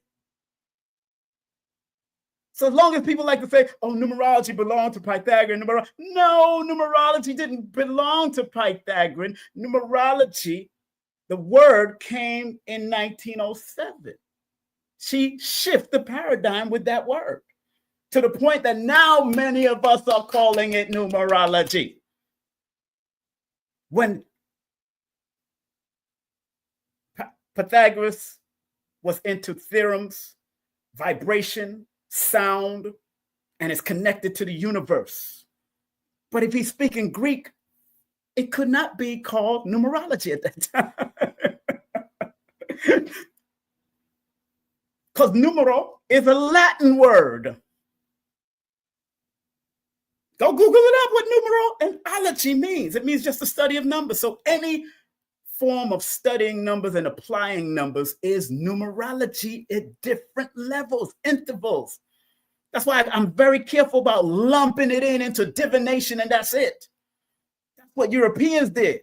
So as long as people like to say, oh, numerology belonged to Pythagorean, no, numerology didn't belong to Pythagorean. Numerology, the word came in 1907. She shifted the paradigm with that word to the point that now many of us are calling it numerology. When Pythagoras was into theorems, vibration, sound, and is connected to the universe. But if he's speaking Greek, it could not be called numerology at that time. Because numero is a Latin word. Go Google it up what numero and ology means. It means just the study of numbers. So any form of studying numbers and applying numbers is numerology at different levels, intervals. That's why I'm very careful about lumping it into divination and that's it. That's what Europeans did.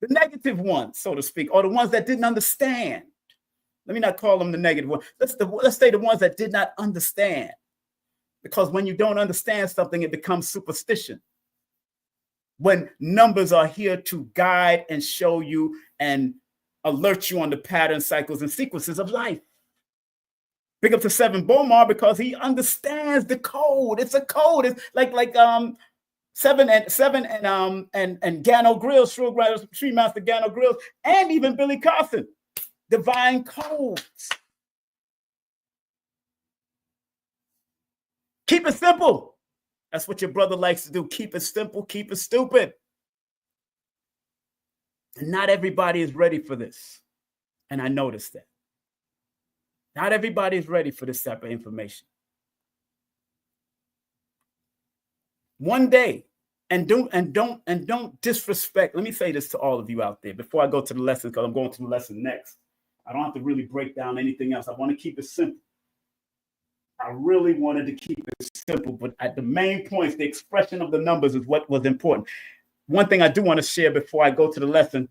The negative ones, so to speak, or the ones that didn't understand. Let me not call them the negative ones. Let's say the ones that did not understand. Because when you don't understand something, it becomes superstition. When numbers are here to guide and show you and alert you on the patterns, cycles, and sequences of life. Big up to Seven Bomar because he understands the code. It's a code. It's like Seven and Gano Grills, Tree Master Gano Grills, and even Billy Carson. Divine codes. Keep it simple. That's what your brother likes to do. Keep it simple, keep it stupid. And not everybody is ready for this. And I noticed that. Not everybody is ready for this type of information. One day, and don't disrespect. Let me say this to all of you out there before I go to the lesson, because I'm going to the lesson next. I don't have to really break down anything else. I want to keep it simple. I really wanted to keep it simple, but at the main points, the expression of the numbers is what was important. One thing I do want to share before I go to the lesson,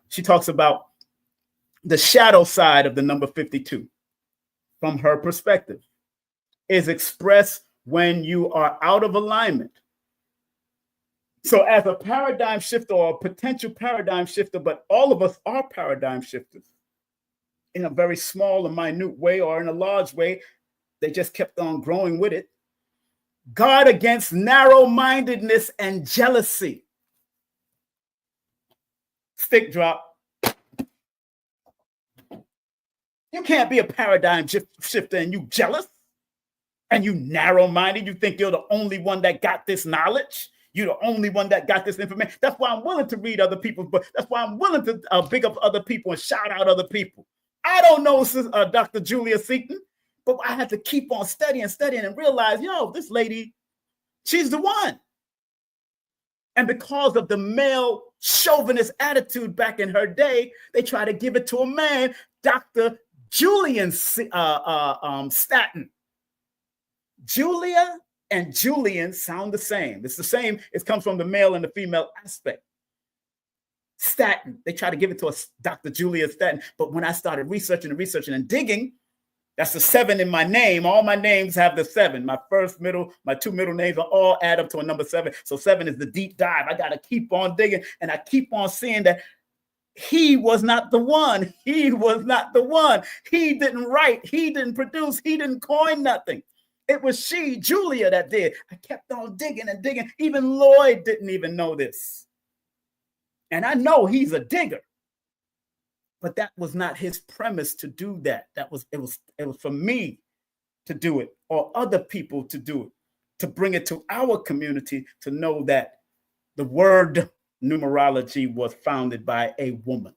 she talks about the shadow side of the number 52. From her perspective, is expressed when you are out of alignment. So as a paradigm shifter or a potential paradigm shifter, but all of us are paradigm shifters in a very small and minute way or in a large way. They just kept on growing with it. Guard against narrow-mindedness and jealousy. Stick drop. You can't be a paradigm shifter and you jealous and you narrow-minded. You think you're the only one that got this knowledge. You're the only one that got this information. That's why I'm willing to read other people's books. That's why I'm willing to big up other people and shout out other people. I don't know Dr. Julia Seaton, but I had to keep on studying and realize, this lady, she's the one. And because of the male chauvinist attitude back in her day, they try to give it to a man, Dr. Julian Staton. Julia and Julian sound the same. It's the same. It comes from the male and the female aspect. Staton. They try to give it to us, Dr. Julia Staton. But when I started researching and digging, That's the 7 in my name. All my names have the 7. My first, middle, my 2 middle names are all add up to a number 7. So 7 is the deep dive. I got to keep on digging, and I keep on seeing that he was not the one. He was not the one. He didn't write. He didn't produce. He didn't coin nothing. It was she, Julia, that did. I kept on digging and digging. Even Lloyd didn't even know this. And I know he's a digger. But that was not his premise to do that. It was for me to do it, or other people to do it, to bring it to our community to know that the word numerology was founded by a woman.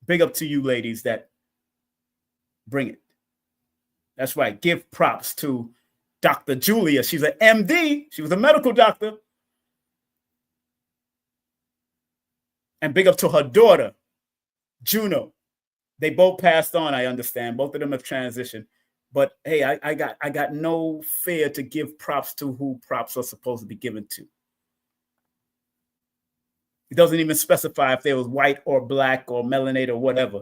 Big up to you ladies that bring it. That's right. Give props to Dr. Julia. She's an MD. She was a medical doctor. And big up to her daughter, Juno. They both passed on, I understand. Both of them have transitioned. But hey, I got no fear to give props to who props are supposed to be given to. It doesn't even specify if they was white or black or melanated or whatever.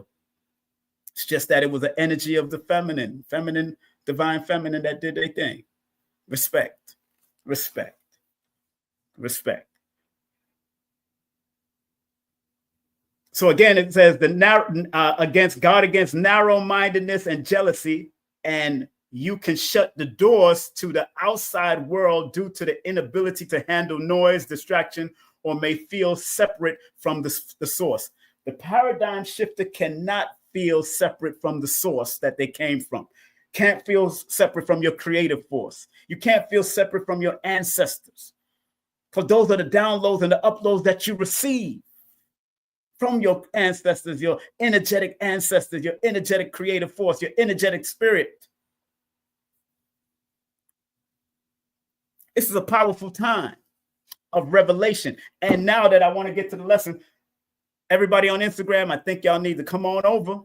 It's just that it was the energy of the feminine, divine feminine that did their thing. Respect, respect, respect. So again, it says against narrow-mindedness and jealousy, and you can shut the doors to the outside world due to the inability to handle noise, distraction, or may feel separate from the source. The paradigm shifter cannot feel separate from the source that they came from. Can't feel separate from your creative force. You can't feel separate from your ancestors, because those are the downloads and the uploads that you receive from your ancestors, your energetic ancestors, your energetic creative force, your energetic spirit. This is a powerful time of revelation. And now that I want to get to the lesson, everybody on Instagram, I think y'all need to come on over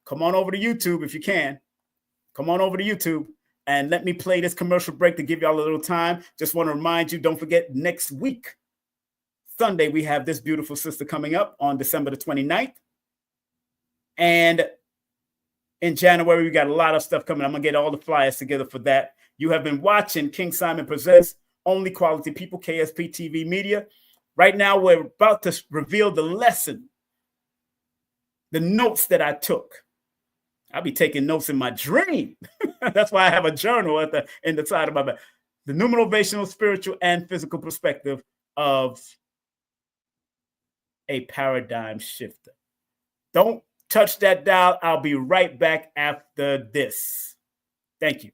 to YouTube if you can. Come on over to YouTube and let me play this commercial break to give y'all a little time. Just want to remind you, don't forget, next week, Sunday, we have this beautiful sister coming up on December the 29th. And in January, we got a lot of stuff coming. I'm going to get all the flyers together for that. You have been watching King Simon Presents Only Quality People, KSP TV Media. Right now, we're about to reveal the lesson, the notes that I took. I'll be taking notes in my dream. That's why I have a journal in the side of my bed. The numerovational, spiritual, and physical perspective of a paradigm shifter. Don't touch that dial. I'll be right back after this. Thank you.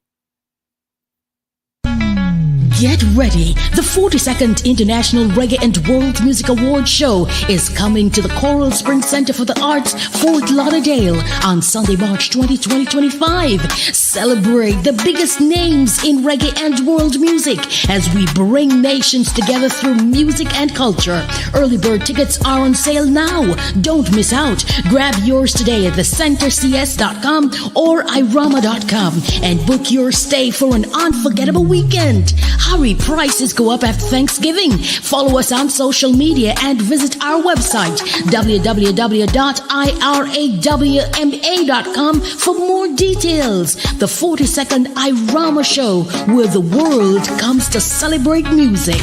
Get ready. The 42nd International Reggae and World Music Award Show is coming to the Coral Springs Center for the Arts, Fort Lauderdale on Sunday, March 20, 2025. Celebrate the biggest names in reggae and world music as we bring nations together through music and culture. Early bird tickets are on sale now. Don't miss out. Grab yours today at thecentercs.com or irama.com and book your stay for an unforgettable weekend. Hurry, prices go up after Thanksgiving. Follow us on social media and visit our website, www.irawma.com, for more details. The 42nd Irama Show, where the world comes to celebrate music.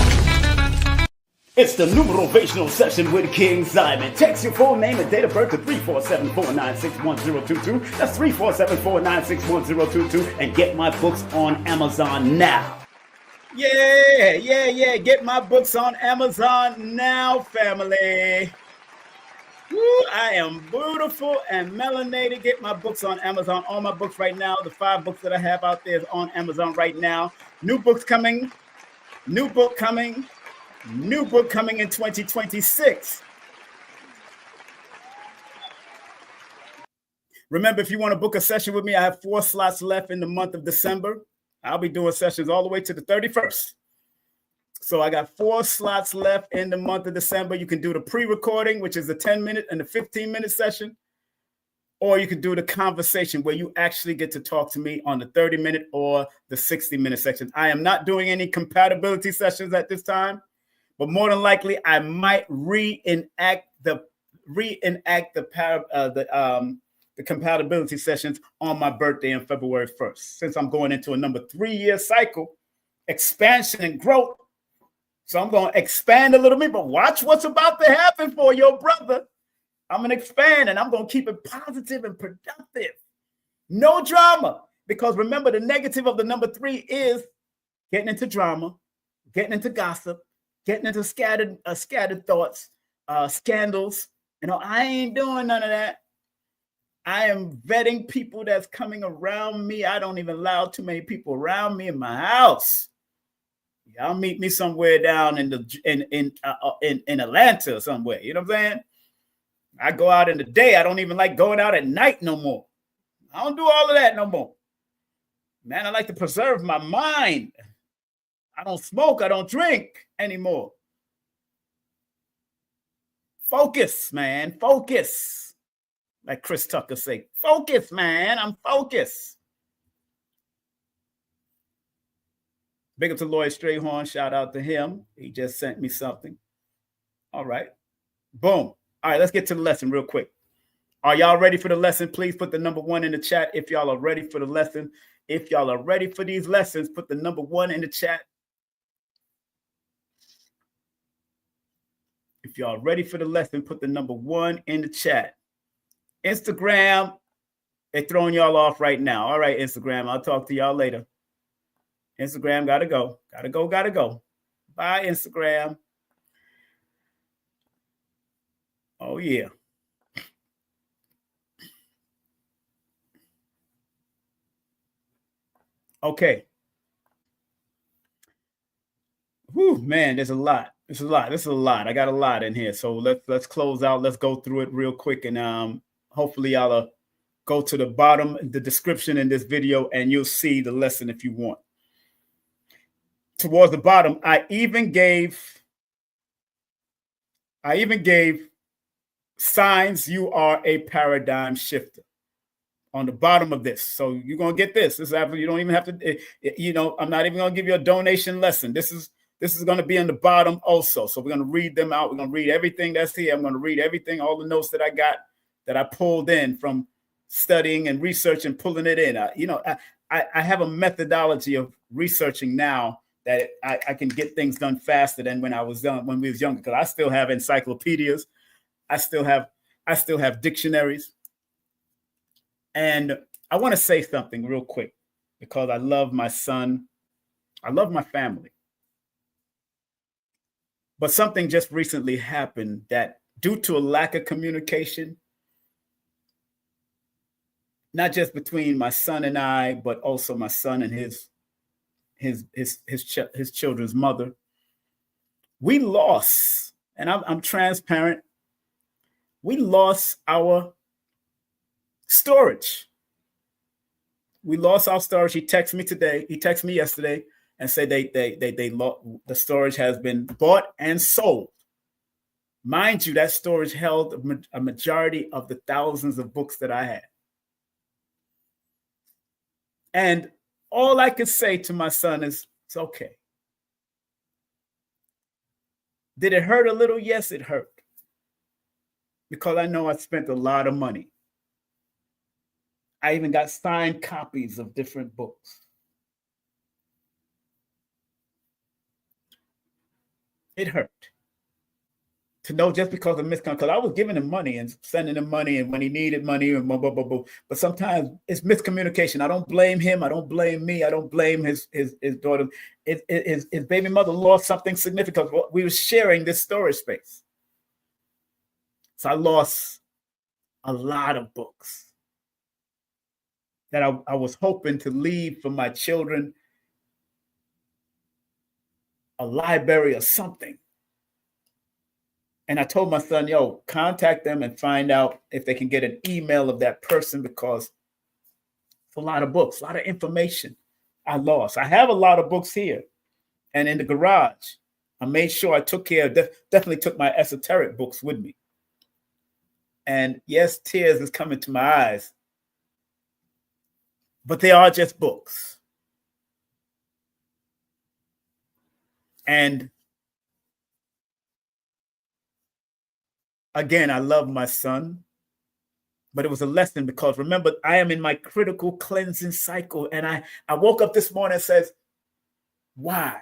It's the Numerovational session with King Simon. Text your full name and date of birth to 347-496-1022. That's 347-496-1022. And get my books on Amazon now. Yeah. Get my books on Amazon now, family. Woo, I am beautiful and melanated. Get my books on Amazon. All my books right now, the 5 books that I have out there is on Amazon right now. New books coming. New book coming in 2026. Remember, if you want to book a session with me, I have 4 slots left in the month of December. I'll be doing sessions all the way to the 31st. So I got 4 slots left in the month of December. You can do the pre-recording, which is the 10-minute and the 15-minute session. Or you can do the conversation where you actually get to talk to me on the 30-minute or the 60-minute section. I am not doing any compatibility sessions at this time, but more than likely I might reenact the the compatibility sessions on my birthday on February 1st. Since I'm going into a number 3-year cycle, expansion and growth. So I'm going to expand a little bit, but watch what's about to happen for your brother. I'm going to expand and I'm going to keep it positive and productive. No drama. Because remember, the negative of the number 3 is getting into drama, getting into gossip, getting into scattered thoughts, scandals. I ain't doing none of that. I am vetting people that's coming around me. I don't even allow too many people around me in my house. Y'all meet me somewhere down in Atlanta or somewhere. You know what I'm saying? I go out in the day. I don't even like going out at night no more. I don't do all of that no more. Man, I like to preserve my mind. I don't smoke. I don't drink anymore. Focus, man. Focus. Like Chris Tucker say, focus, man. I'm focused. Big up to Lloyd Strayhorn. Shout out to him. He just sent me something. All right. Boom. All right, let's get to the lesson real quick. Are y'all ready for the lesson? Please put the number 1 in the chat if y'all are ready for the lesson. If y'all are ready for these lessons, put the number 1 in the chat. If y'all are ready for the lesson, put the number 1 in the chat. Instagram, they're throwing y'all off right now. All right, Instagram, I'll talk to y'all later. Instagram, gotta go. Gotta go. Bye, Instagram. Oh, yeah. Okay. Whew, man, there's a lot. This is a lot. I got a lot in here. So let's close out. Let's go through it real quick. And hopefully y'all go to the bottom, the description in this video, and you'll see the lesson if you want. Towards the bottom, I even gave signs you are a paradigm shifter on the bottom of this. So you're going to get this. This is after you don't even have to, I'm not even going to give you a donation lesson. This is going to be on the bottom also. So we're going to read them out. We're going to read everything that's here. I'm going to read everything, all the notes that I got, that I pulled in from studying and research and pulling it in. I have a methodology of researching now that I can get things done faster than when we was younger, because I still have encyclopedias. I still have dictionaries. And I want to say something real quick, because I love my son. I love my family. But something just recently happened that, due to a lack of communication, not just between my son and I, but also my son and his children's mother, we lost, and I'm transparent, we lost our storage. We lost our storage. He texted me today. He texted me yesterday and said they lost, the storage has been bought and sold. Mind you, that storage held a majority of the thousands of books that I had. And all I could say to my son is, it's okay. Did it hurt a little? Yes, it hurt. Because I know I spent a lot of money. I even got signed copies of different books. It hurt to know, just because of misconception. Because I was giving him money and sending him money, and when he needed money, and blah, blah, blah, blah. But sometimes it's miscommunication. I don't blame him. I don't blame me. I don't blame his daughter. His baby mother lost something significant. We were sharing this storage space. So I lost a lot of books that I was hoping to leave for my children, a library or something. And I told my son, yo, contact them and find out if they can get an email of that person, because it's a lot of books, a lot of information I lost. I have a lot of books here and in the garage. I made sure I took care of, definitely took my esoteric books with me. And yes, tears is coming to my eyes, but they are just books. And again, I love my son. But it was a lesson because remember, I am in my critical cleansing cycle. And I woke up this morning and says, why?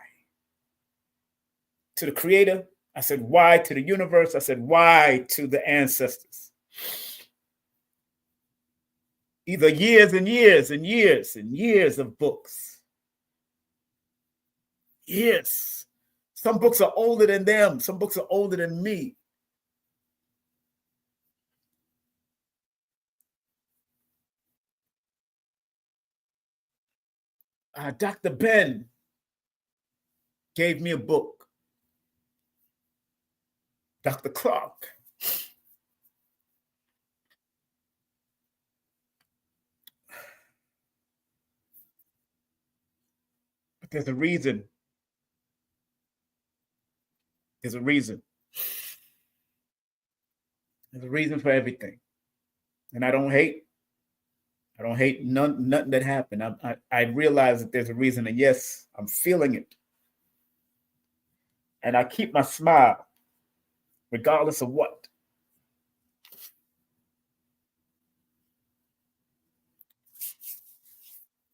To the creator, I said, why? To the universe, I said, why? To the ancestors. Either years and years and years and years of books. Years. Some books are older than them. Some books are older than me. Dr. Ben gave me a book. Dr. Clark. But there's a reason. There's a reason. There's a reason for everything. And I don't hate. I don't hate nothing that happened. I realize that there's a reason. And yes, I'm feeling it. And I keep my smile regardless of what.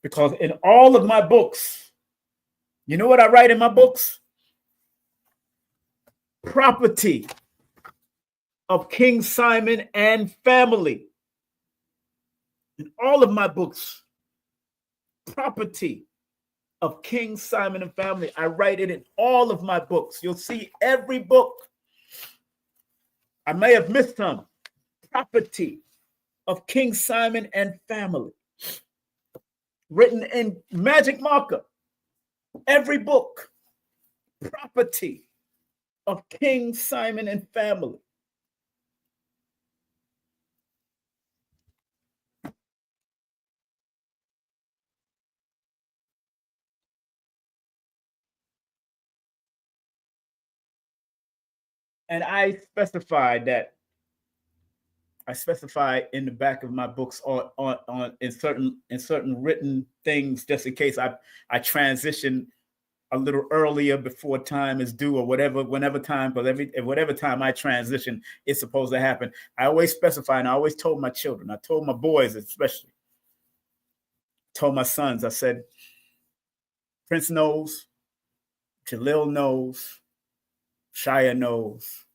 Because in all of my books, you know what I write in my books? Property of King Simon and family. In all of my books, property of King Simon and family. I write it in all of my books. You'll see every book. I may have missed some. Property of King Simon and family. Written in magic marker. Every book. Property of King Simon and family. And I specify in the back of my books on in certain written things, just in case I transition a little earlier before time is due or whenever time I transition, it's supposed to happen. I always specify, and I always told my children, I told my boys especially, told my sons, I said, Prince knows, Jalil knows, Shia knows,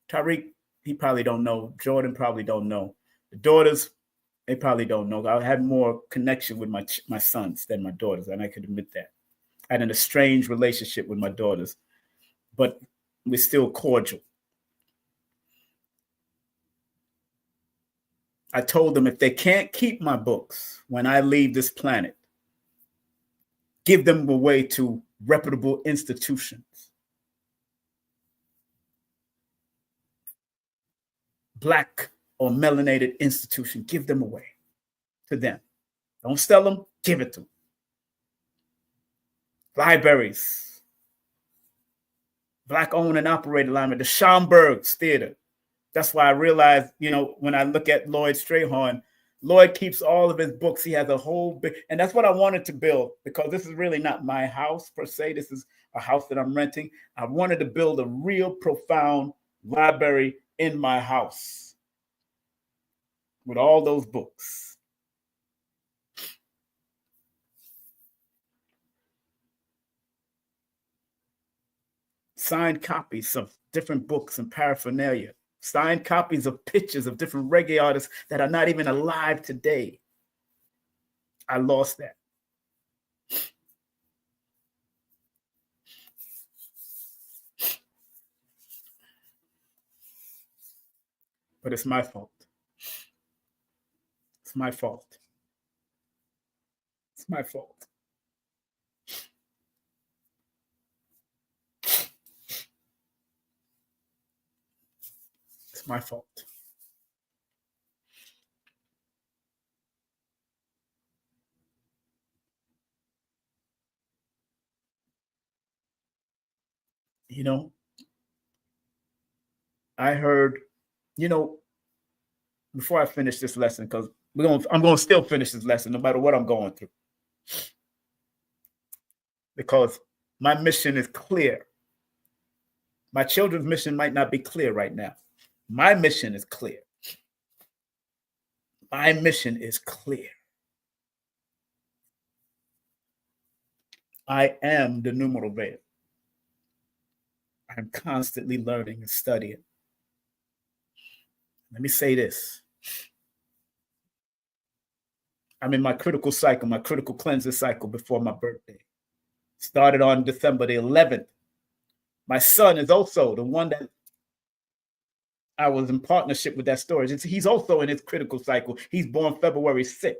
Tariq, he probably don't know, Jordan probably don't know. The daughters, they probably don't know. I have more connection with my sons than my daughters, and I could admit that. I had an estranged relationship with my daughters, but we're still cordial. I told them if they can't keep my books when I leave this planet, give them away to reputable institutions. Black or melanated institution, give them away to them. Don't sell them, give it to them. Libraries, Black owned and operated library, the Schomburg's Theater. That's why I realized, when I look at Lloyd Strayhorn, Lloyd keeps all of his books. He has a whole big, and that's what I wanted to build, because this is really not my house per se. This is a house that I'm renting. I wanted to build a real profound library in my house with all those books. Signed copies of different books and paraphernalia. Signed copies of pictures of different reggae artists that are not even alive today. I lost that. But it's my fault. It's my fault. It's my fault. It's my fault. I heard, before I finish this lesson, because I'm going to still finish this lesson no matter what I'm going through, because my mission is clear. My children's mission might not be clear right now. My mission is clear. My mission is clear. I am the Numerovator. I'm constantly learning and studying. Let me say this. I'm in my critical cycle, my critical cleansing cycle before my birthday. Started on December the 11th. My son is also the one that I was in partnership with that storage. He's also in his critical cycle. He's born February 6th.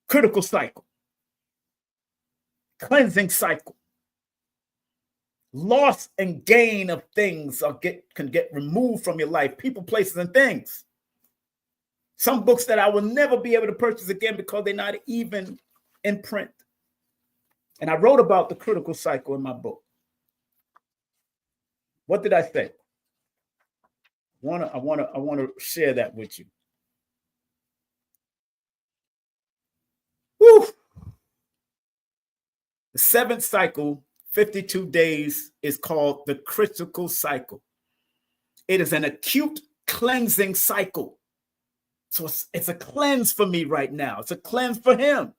Critical cycle. Cleansing cycle. Loss and gain of things can get removed from your life. People, places, and things. Some books that I will never be able to purchase again because they're not even in print. And I wrote about the critical cycle in my book. What did I say? I want to share that with you. Woo! The seventh cycle, 52 days, is called the critical cycle. It is an acute cleansing cycle. So it's a cleanse for me right now. It's a cleanse for him.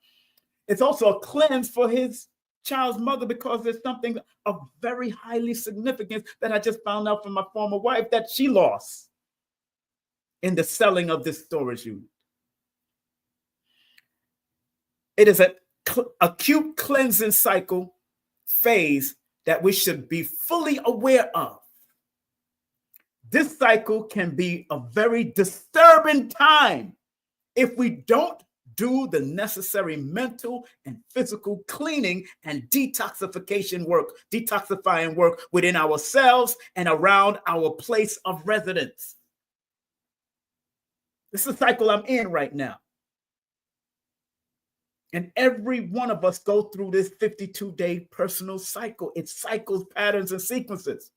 It's also a cleanse for his child's mother because there's something of very highly significance that I just found out from my former wife that she lost in the selling of this storage unit. It is an acute cleansing cycle phase that we should be fully aware of. This cycle can be a very disturbing time if we don't do the necessary mental and physical cleaning and detoxifying work within ourselves and around our place of residence. This is the cycle I'm in right now. And every one of us go through this 52-day personal cycle. It cycles, patterns, and sequences.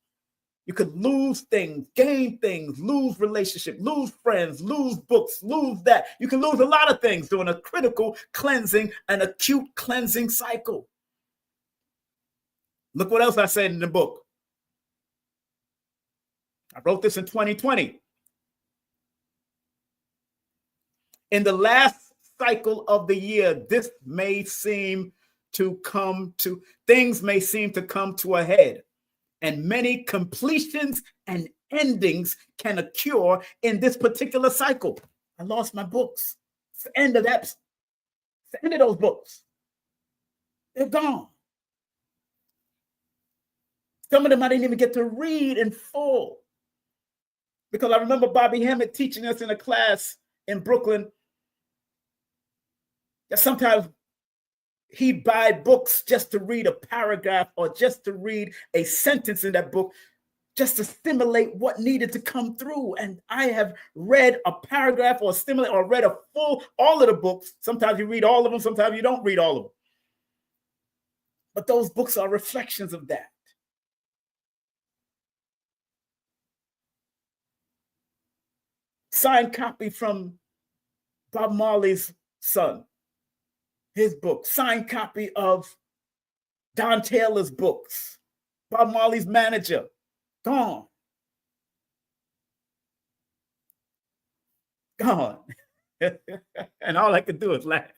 You could lose things, gain things, lose relationship, lose friends, lose books, lose that. You can lose a lot of things during a critical cleansing, an acute cleansing cycle. Look what else I said in the book. I wrote this in 2020. In the last cycle of the year, things may seem to come to a head. And many completions and endings can occur in this particular cycle. I lost my books. It's the end of that. It's the end of those books. They're gone. Some of them I didn't even get to read in full. Because I remember Bobby Hammett teaching us in a class in Brooklyn that sometimes he'd buy books just to read a paragraph or just to read a sentence in that book, just to stimulate what needed to come through. And I have read a paragraph or read all of the books. Sometimes you read all of them, sometimes you don't read all of them. But those books are reflections of that. Signed copy from Bob Marley's son. His book, signed copy of Don Taylor's books, Bob Marley's manager, gone. Gone. And all I could do is laugh.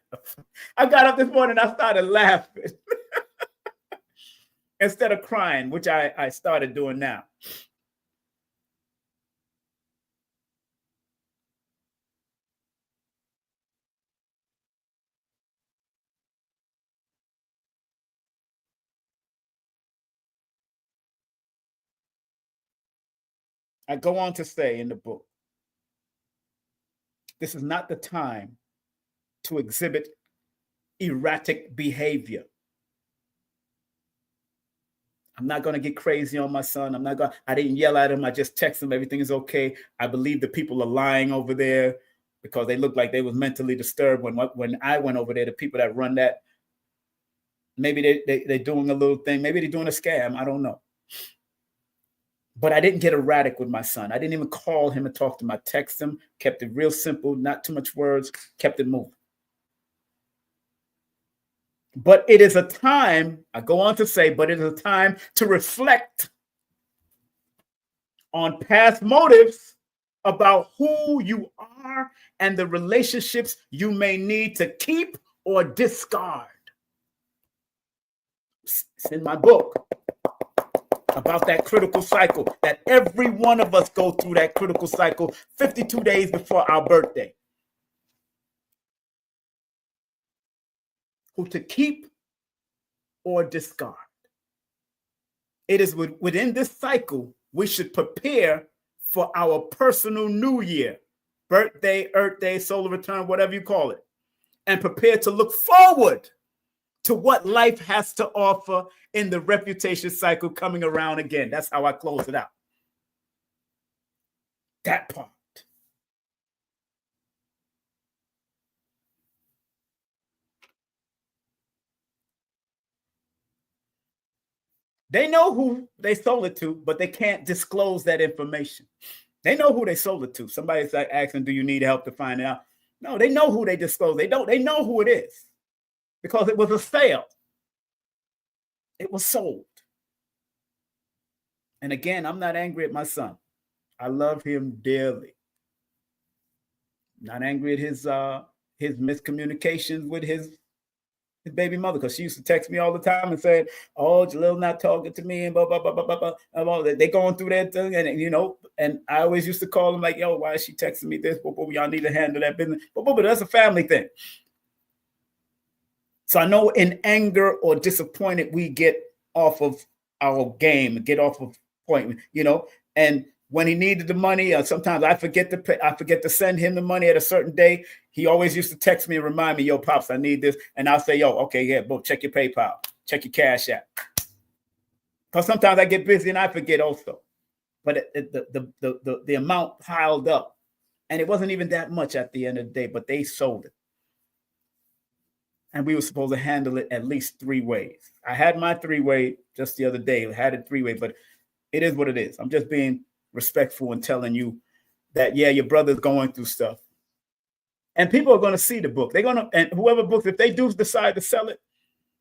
I got up this morning, I started laughing instead of crying, which I started doing now. I go on to say in the book, this is not the time to exhibit erratic behavior. I'm not going to get crazy on my son. I didn't yell at him. I just text him, everything is okay. I believe the people are lying over there because they look like they was mentally disturbed when I went over there. The people that run that, maybe they're doing a little thing. Maybe they're doing a scam. I don't know. But I didn't get erratic with my son. I didn't even call him and talk to him. I texted him, kept it real simple, not too much words, kept it moving. But it is a time, I go on to say, but it is a time to reflect on past motives about who you are and the relationships you may need to keep or discard. It's in my book about that critical cycle, that every one of us go through that critical cycle 52 days before our birthday. Who to keep or discard. It is within this cycle we should prepare for our personal new year, birthday, earth day, solar return, whatever you call it, and prepare to look forward to what life has to offer in the reputation cycle coming around again. That's how I close it out. That part. They know who they sold it to, but they can't disclose that information. They know who they sold it to. Somebody's like asking, do you need help to find out? No, they know who they disclosed. They don't. They know who it is because it was a sale. It was sold. And again, I'm not angry at my son. I love him dearly. Not angry at his miscommunications with his baby mother, because she used to text me all the time and say, "Oh, Jalil not talking to me," and blah blah blah blah blah blah. They going through that thing, and and I always used to call them like, "Yo, why is she texting me this? Y'all need to handle that business." But that's a family thing. So I know in anger or disappointed we get off of our game, get off of point, and when he needed the money, sometimes I forget to pay, I forget to send him the money at a certain day. He always used to text me and remind me, "Yo, Pops, I need this." And I'll say, "Yo, okay, yeah, bro, check your PayPal, check your Cash App." Because sometimes I get busy and I forget also. But the amount piled up. And it wasn't even that much at the end of the day, but they sold it. And we were supposed to handle it at least 3 ways. I had my 3-way just the other day. I had it 3-way, but it is what it is. I'm just being respectful and telling you that, yeah, your brother's going through stuff. And people are going to see the book. They're going to, and whoever books, if they do decide to sell it,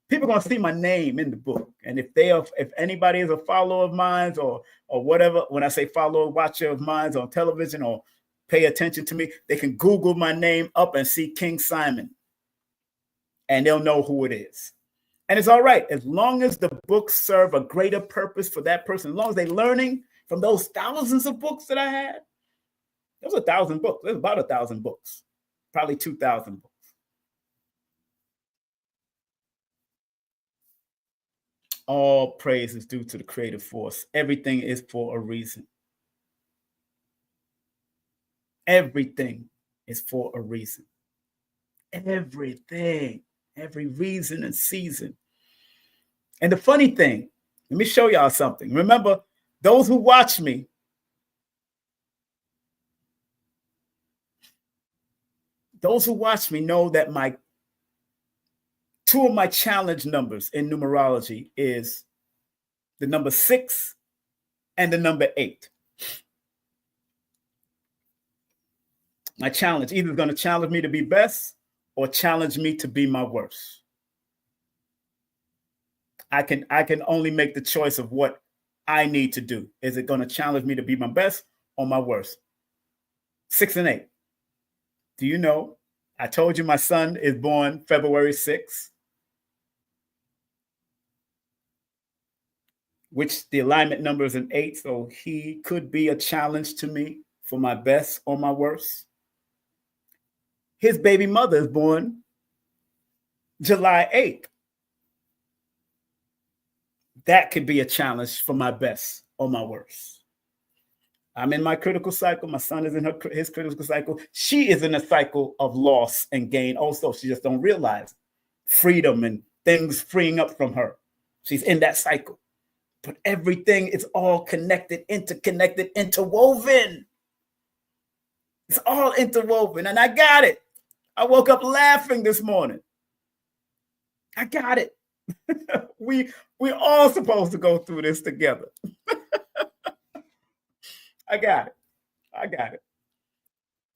people are going to see my name in the book. And if anybody is a follower of mine or whatever, when I say follower, watcher of mine on television or pay attention to me, they can Google my name up and see King Simon. And they'll know who it is. And it's all right. As long as the books serve a greater purpose for that person, as long as they're learning from those thousands of books that I had. There was 1,000 books. There's about 1,000 books. Probably 2,000 books. All praise is due to the creative force. Everything is for a reason. Everything is for a reason. Everything. Every reason and season. And the funny thing, let me show y'all something. Remember, those who watch me, know that 2 of my challenge numbers in numerology is the number 6 and the number 8. My challenge either is going to challenge me to be best or challenge me to be my worst. I can only make the choice of what I need to do. Is it going to challenge me to be my best or my worst? 6 and 8. Do you know? I told you my son is born February 6th, which the alignment number is an 8. So he could be a challenge to me for my best or my worst. His baby mother is born July 8th. That could be a challenge for my best or my worst. I'm in my critical cycle. My son is in his critical cycle. She is in a cycle of loss and gain also. She just don't realize freedom and things freeing up from her. She's in that cycle. But everything is all connected, interconnected, interwoven. It's all interwoven. And I got it. I woke up laughing this morning. I got it. We're all supposed to go through this together. I got it.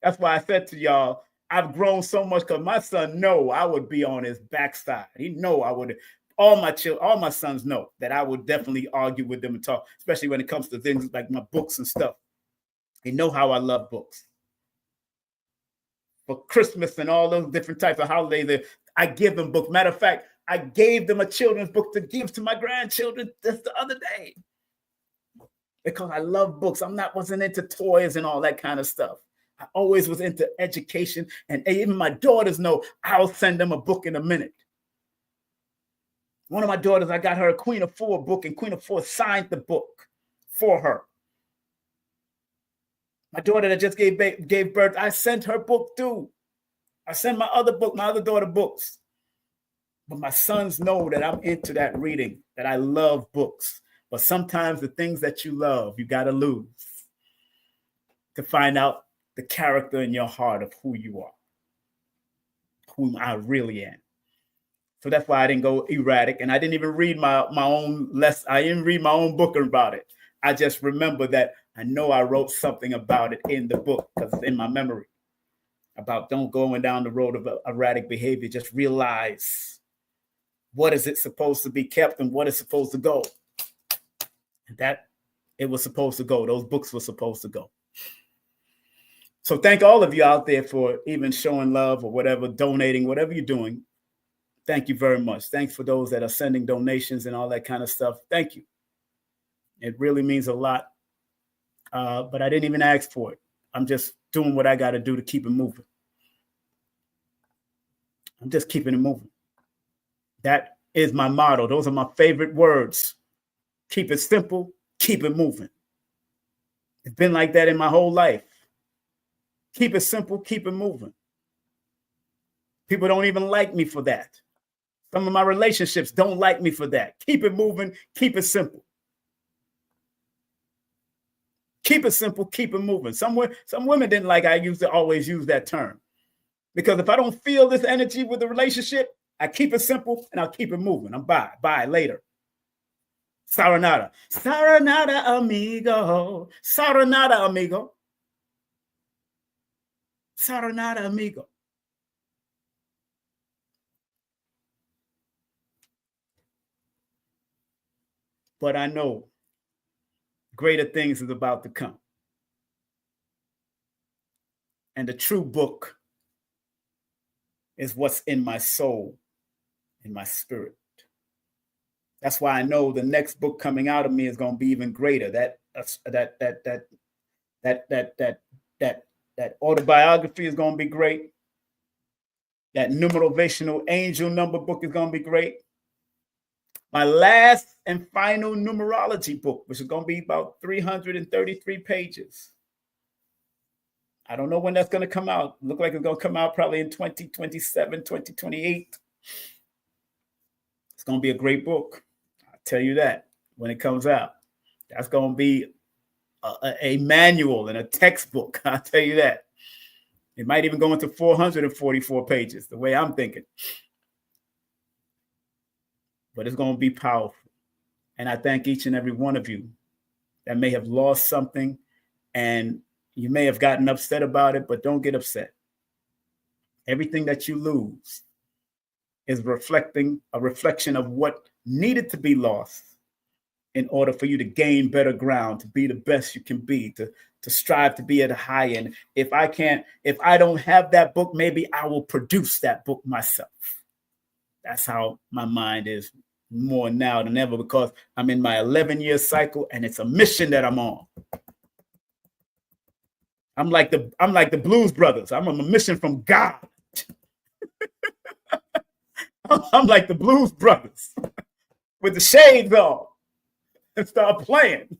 That's why I said to y'all, I've grown so much because my son know I would be on his backside. He know I would. All my sons know that I would definitely argue with them and talk, especially when it comes to things like my books and stuff. They know how I love books. For Christmas and all those different types of holidays, I give them books. Matter of fact, I gave them a children's book to give to my grandchildren just the other day. Because I love books. Wasn't into toys and all that kind of stuff. I always was into education. And even my daughters know I'll send them a book in a minute. One of my daughters, I got her a Queen of Four book, and Queen of Four signed the book for her. My daughter that just gave birth, I sent her book too. I send my other daughter books. But my sons know that I'm into that reading, that I love books. But sometimes the things that you love, you got to lose to find out the character in your heart of who you are, who I really am. So that's why I didn't go erratic, and I didn't even read my own lesson. I didn't read my own book about it. I just remember that I know I wrote something about it in the book because it's in my memory about don't going down the road of erratic behavior. Just realize what is it supposed to be kept and what is supposed to go. And that it was supposed to go. Those books were supposed to go. So thank all of you out there for even showing love or whatever, donating, whatever you're doing. Thank you very much. Thanks for those that are sending donations and all that kind of stuff. Thank you. It really means a lot. But I didn't even ask for it. I'm just doing what I got to do to keep it moving. I'm just keeping it moving. That is my motto. Those are my favorite words. Keep it simple, keep it moving. It's been like that in my whole life. Keep it simple, keep it moving. People don't even like me for that. Some of my relationships don't like me for that. Keep it moving, keep it simple. Keep it simple, keep it moving. Some women didn't like I used to always use that term. Because if I don't feel this energy with the relationship, I keep it simple and I'll keep it moving. I'm bye later. Saranada. Saranada, amigo. Saranada, amigo. Saranada, amigo. But I know greater things is about to come. And the true book is what's in my soul, in my spirit. That's why I know the next book coming out of me is going to be even greater. That autobiography is going to be great. That Numerovational angel number book is going to be great. My last and final numerology book, which is going to be about 333 pages. I don't know when that's going to come out. Look like it's going to come out probably in 2027, 2028. It's going to be a great book. I'll tell you that when it comes out. That's going to be a manual and a textbook. I'll tell you that. It might even go into 444 pages, the way I'm thinking. But it's going to be powerful. And I thank each and every one of you that may have lost something and you may have gotten upset about it, but don't get upset. Everything that you lose is a reflection of what needed to be lost in order for you to gain better ground, to be the best you can be, to strive to be at a high end. If I don't have that book, maybe I will produce that book myself. That's how my mind is more now than ever, because I'm in my 11-year cycle and it's a mission that I'm on. I'm like the Blues Brothers. I'm on a mission from God. I'm like the Blues Brothers with the shades on and start playing.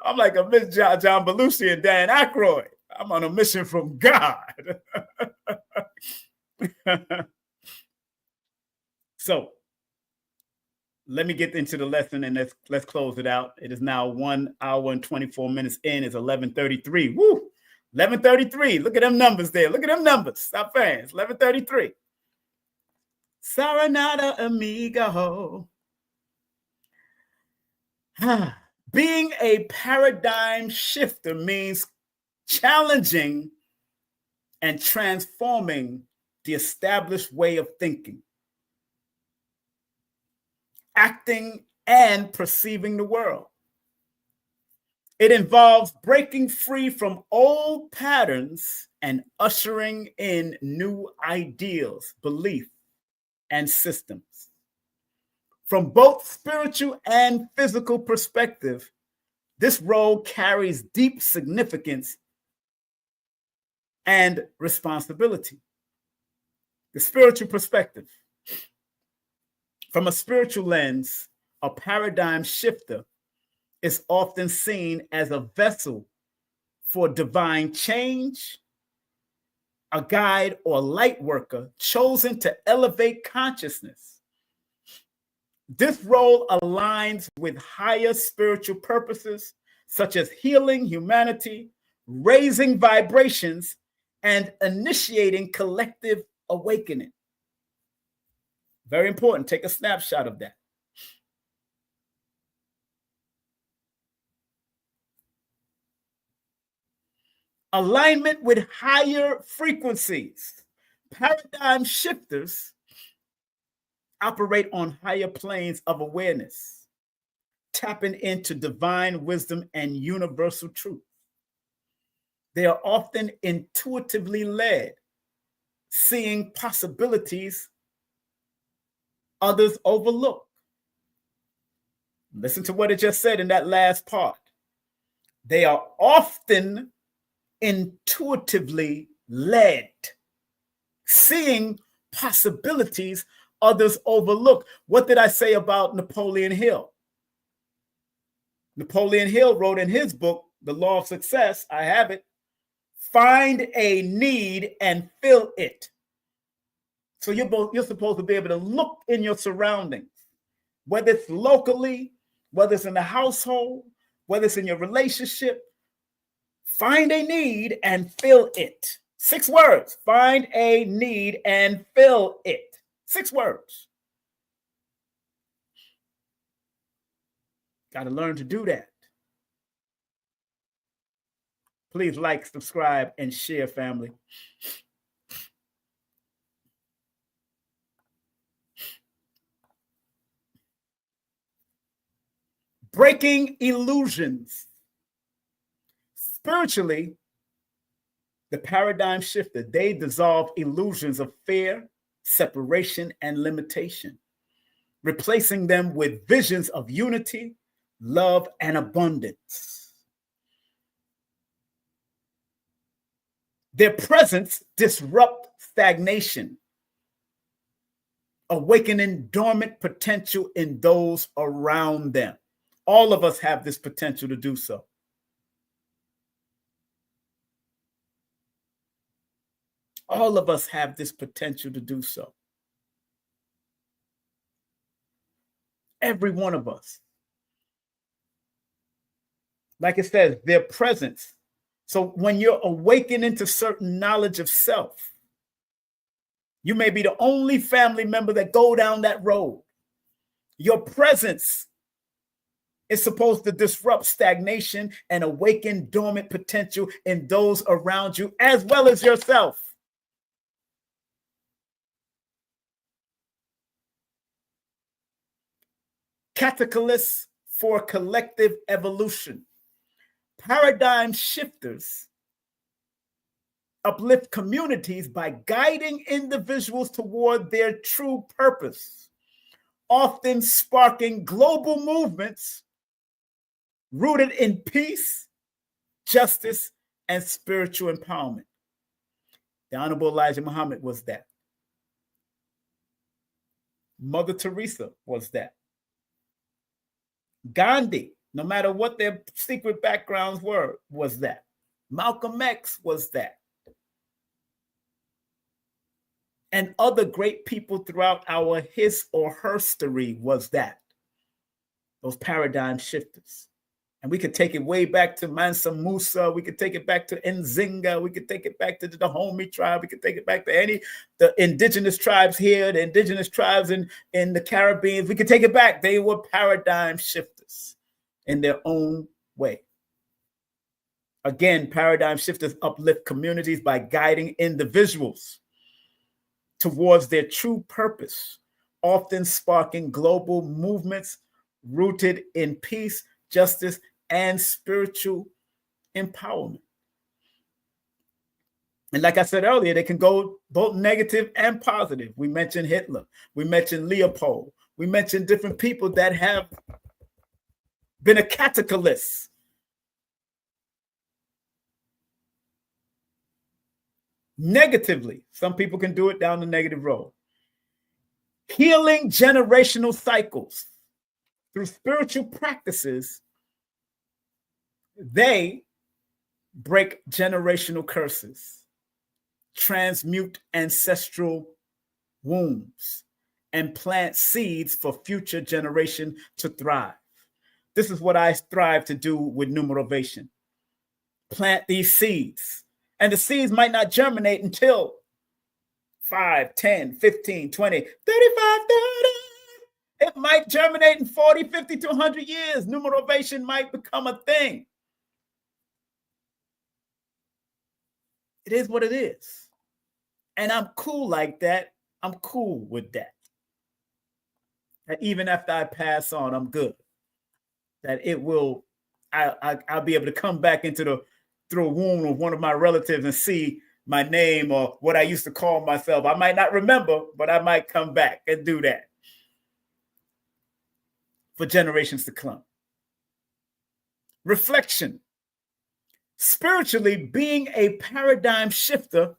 I'm like a Miss John Belushi and Dan Aykroyd. I'm on a mission from God. So let me get into the lesson and let's close it out. It is now 1 hour and 24 minutes in. It's 11:33. Woo! 11:33. Look at them numbers there. Look at them numbers. Stop fans. 11:33. Saranada, amigo. Being a paradigm shifter means challenging and transforming the established way of thinking, acting, and perceiving the world. It involves breaking free from old patterns and ushering in new ideals, beliefs, and systems. From both spiritual and physical perspective, this role carries deep significance and responsibility. The spiritual perspective. From a spiritual lens, a paradigm shifter is often seen as a vessel for divine change, a guide or light worker chosen to elevate consciousness. This role aligns with higher spiritual purposes, such as healing humanity, raising vibrations, and initiating collective awakening. Very important. Take a snapshot of that. Alignment with higher frequencies. Paradigm shifters operate on higher planes of awareness, tapping into divine wisdom and universal truth. They are often intuitively led, seeing possibilities others overlook. Listen to what it just said in that last part. They are often intuitively led, seeing possibilities others overlook. What did I say about Napoleon Hill? Napoleon Hill wrote in his book, The Law of Success, I have it, find a need and fill it. So you're supposed to be able to look in your surroundings, whether it's locally, whether it's in the household, whether it's in your relationship. Find a need and fill it. 6 words. Find a need and fill it. 6 words. Got to learn to do that. Please like, subscribe, and share, family. Breaking illusions. Spiritually, the paradigm shifter, they dissolve illusions of fear, separation, and limitation, replacing them with visions of unity, love, and abundance. Their presence disrupts stagnation, awakening dormant potential in those around them. All of us have this potential to do so. All of us have this potential to do so. Every one of us. Like it says, their presence. So when you're awakening to certain knowledge of self, you may be the only family member that go down that road. Your presence is supposed to disrupt stagnation and awaken dormant potential in those around you as well as yourself. Catalysts for collective evolution. Paradigm shifters uplift communities by guiding individuals toward their true purpose, often sparking global movements rooted in peace, justice, and spiritual empowerment. The Honorable Elijah Muhammad was that. Mother Teresa was that. Gandhi, no matter what their secret backgrounds were, was that. Malcolm X was that. And other great people throughout our his or her story was that. Those paradigm shifters. And we could take it way back to Mansa Musa. We could take it back to Nzinga. We could take it back to the Dahomey tribe. We could take it back to the indigenous tribes here, the indigenous tribes in the Caribbean. We could take it back. They were paradigm shifters in their own way. Again, paradigm shifters uplift communities by guiding individuals towards their true purpose, often sparking global movements rooted in peace, justice, and spiritual empowerment. And like I said earlier, they can go both negative and positive. We mentioned Hitler. We mentioned Leopold. We mentioned different people that have been a catalyst. Negatively, some people can do it down the negative road. Healing generational cycles through spiritual practices, they break generational curses, transmute ancestral wounds, and plant seeds for future generation to thrive. This is what I strive to do with Numerovation. Plant these seeds. And the seeds might not germinate until 5, 10, 15, 20, 35, 30. It might germinate in 40, 50 to 100 years. Numerovation might become a thing. It is what it is. And I'm cool like that. I'm cool with that. And even after I pass on, I'm good. That it will, I'll be able to come back through a womb of one of my relatives and see my name or what I used to call myself. I might not remember, but I might come back and do that for generations to come. Reflection. Spiritually, being a paradigm shifter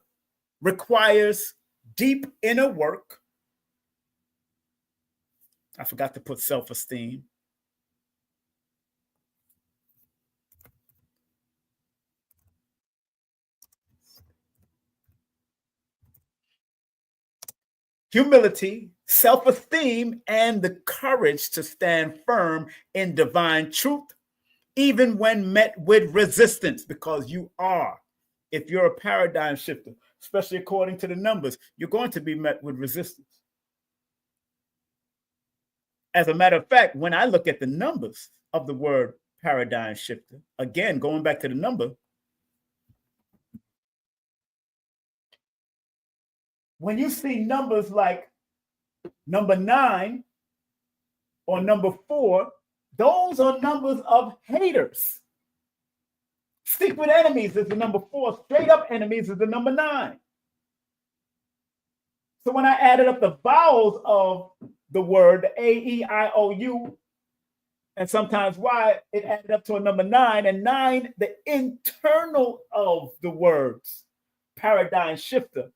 requires deep inner work. I forgot to put self-esteem. Humility, self-esteem, and the courage to stand firm in divine truth, even when met with resistance, because you are. If you're a paradigm shifter, especially according to the numbers, you're going to be met with resistance. As a matter of fact, when I look at the numbers of the word paradigm shifter, again, going back to the number, when you see numbers like number 9 or number 4, those are numbers of haters. Secret enemies is the number 4. Straight up enemies is the number 9. So when I added up the vowels of the word, the A, E, I, O, U, and sometimes Y, it added up to a number 9. And 9, the internal of the words, paradigm shifter,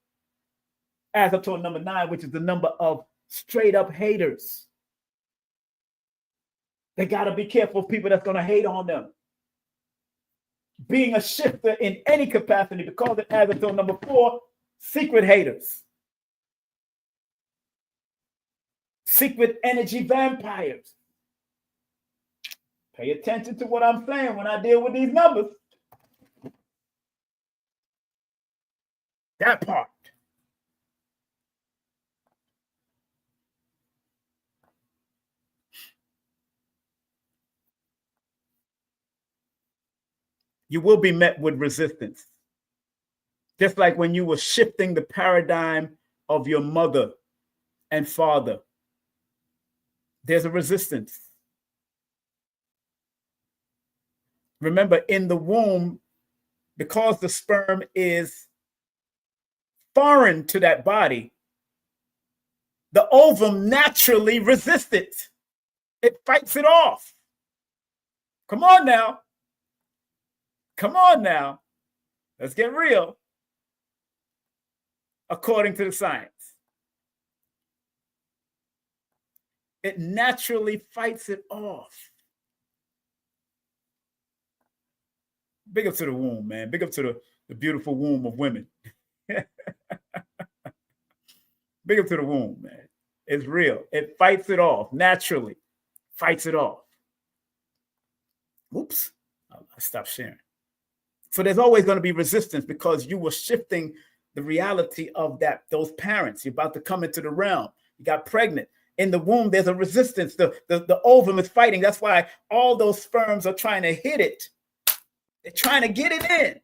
adds up to a number 9, which is the number of straight up haters. They got to be careful of people that's going to hate on them. Being a shifter in any capacity, because it adds up to number 4, secret haters. Secret energy vampires. Pay attention to what I'm saying when I deal with these numbers. That part. You will be met with resistance. Just like when you were shifting the paradigm of your mother and father, there's a resistance. Remember, in the womb, because the sperm is foreign to that body, the ovum naturally resists it. It fights it off. Come on now. Come on now. Let's get real. According to the science, it naturally fights it off. Big up to the womb, man. Big up to the beautiful womb of women. Big up to the womb, man. It's real. It fights it off naturally. Fights it off. Oops. I stopped sharing. So there's always going to be resistance because you were shifting the reality of those parents. You're about to come into the realm. You got pregnant. In the womb, there's a resistance. The ovum is fighting. That's why all those sperms are trying to hit it. They're trying to get it in.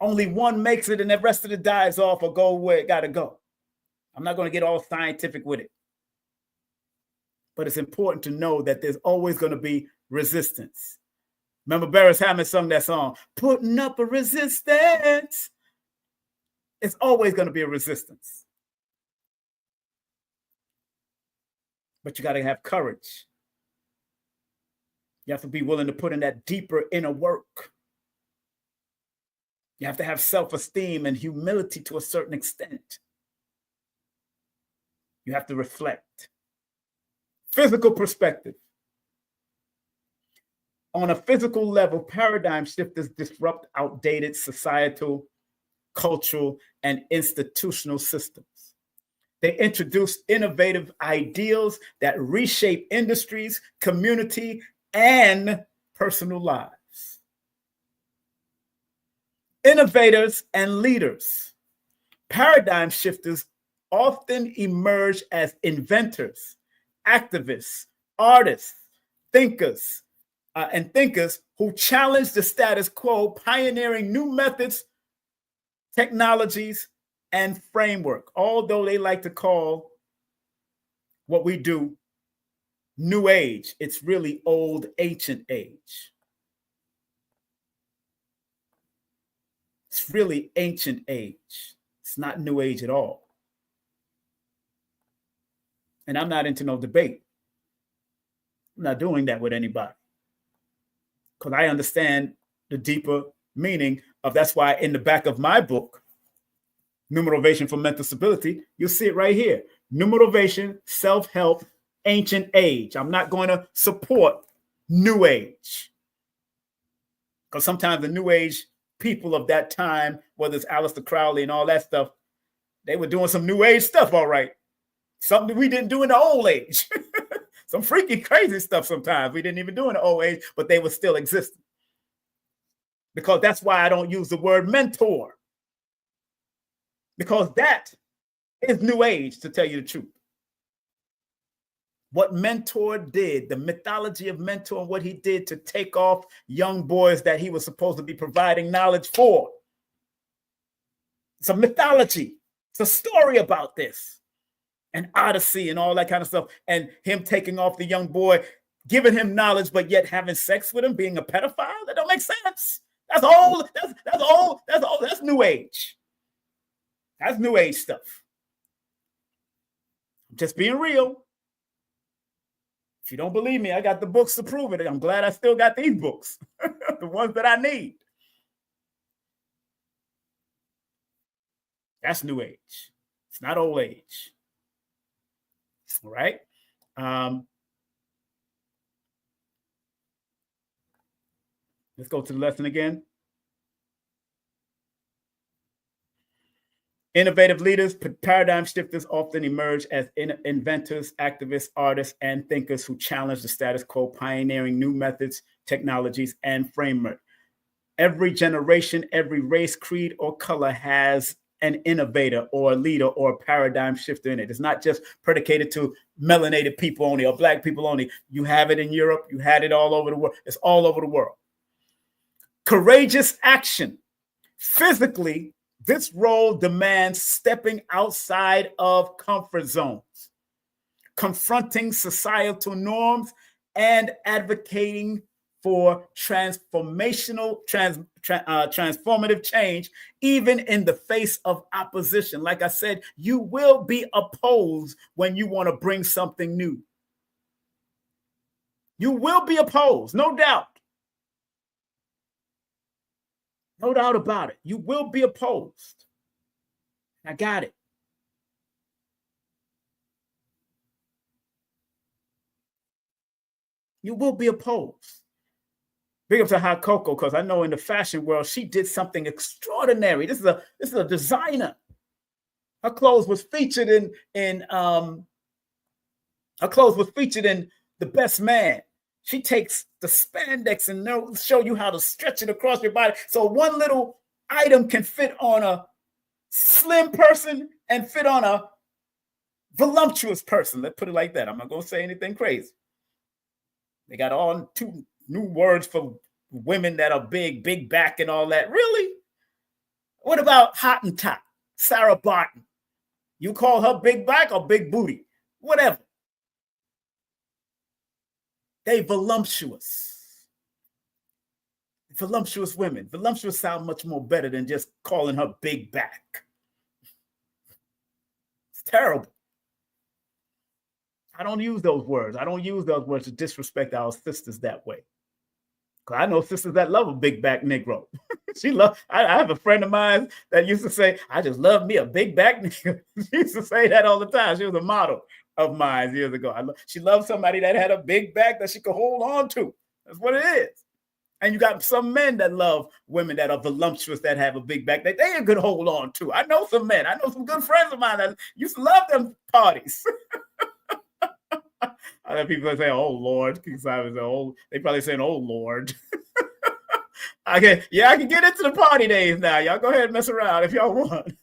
Only one makes it and the rest of it dies off or go where it got to go. I'm not going to get all scientific with it. But it's important to know that there's always going to be resistance. Remember Beres Hammond sung that song, putting up a resistance. It's always going to be a resistance. But you got to have courage. You have to be willing to put in that deeper inner work. You have to have self-esteem and humility to a certain extent. You have to reflect. Physical perspective. On a physical level, paradigm shifters disrupt outdated societal, cultural, and institutional systems. They introduce innovative ideals that reshape industries, community, and personal lives. Innovators and leaders. Paradigm shifters often emerge as inventors, activists, artists, thinkers who challenge the status quo, pioneering new methods, technologies, and framework. Although they like to call what we do New Age, it's really old, ancient age. It's really ancient age. It's not New Age at all. And I'm not into no debate. I'm not doing that with anybody, because I understand the deeper meaning of, that's why in the back of my book, Numerovation for Mental Stability, you'll see it right here. Numerovation, self-help, ancient age. I'm not going to support New Age, because sometimes the New Age people of that time, whether it's Aleister Crowley and all that stuff, they were doing some New Age stuff, all right. Something we didn't do in the old age. Some freaky, crazy stuff sometimes we didn't even do in the old age, but they were still existing. Because that's why I don't use the word mentor. Because that is New Age, to tell you the truth. What Mentor did, the mythology of Mentor, and what he did to take off young boys that he was supposed to be providing knowledge for. It's a mythology. It's a story about this. And Odyssey and all that kind of stuff. And him taking off the young boy, giving him knowledge, but yet having sex with him, being a pedophile. That don't make sense. That's old. That's old. That's New Age. That's New Age stuff. I'm just being real. If you don't believe me, I got the books to prove it. I'm glad I still got these books, the ones that I need. That's New Age. It's not old age. All right. Let's go to the lesson again. Innovative leaders, paradigm shifters often emerge as inventors, activists, artists, and thinkers who challenge the status quo, pioneering new methods, technologies, and framework. Every generation, every race, creed, or color has an innovator or a leader or a paradigm shifter in it. It's not just predicated to melanated people only or black people only. You have it in Europe. You had it all over the world. It's all over the world. Courageous action. Physically, this role demands stepping outside of comfort zones, confronting societal norms, and advocating for transformative change, even in the face of opposition. Like I said, you will be opposed when you want to bring something new. You will be opposed, no doubt. No doubt about it. You will be opposed. I got it. You will be opposed. Big up to Hot Coco, because I know in the fashion world, she did something extraordinary. This is a designer. Her clothes was featured in The Best Man. She takes the spandex and show you how to stretch it across your body. So one little item can fit on a slim person and fit on a voluptuous person. Let's put it like that. I'm not going to say anything crazy. They got all 2 new words for women that are big back and all that. Really? What about Hottentot, Sarah Barton? You call her big back or big booty? Whatever. They voluptuous. Voluptuous women. Voluptuous sound much more better than just calling her big back. It's terrible. I don't use those words. I don't use those words to disrespect our sisters that way. Because I know sisters that love a big back Negro. I have a friend of mine that used to say, I just love me a big back nigga. She used to say that all the time. She was a model of mine years ago. She loved somebody that had a big back that she could hold on to. That's what it is. And you got some men that love women that are voluptuous, that have a big back that they could hold on to. I know some men. I know some good friends of mine that used to love them parties. I have people that say, "Oh Lord," King Simon say, "Oh," they probably saying, "Oh Lord." I can get into the party days now. Y'all go ahead and mess around if y'all want.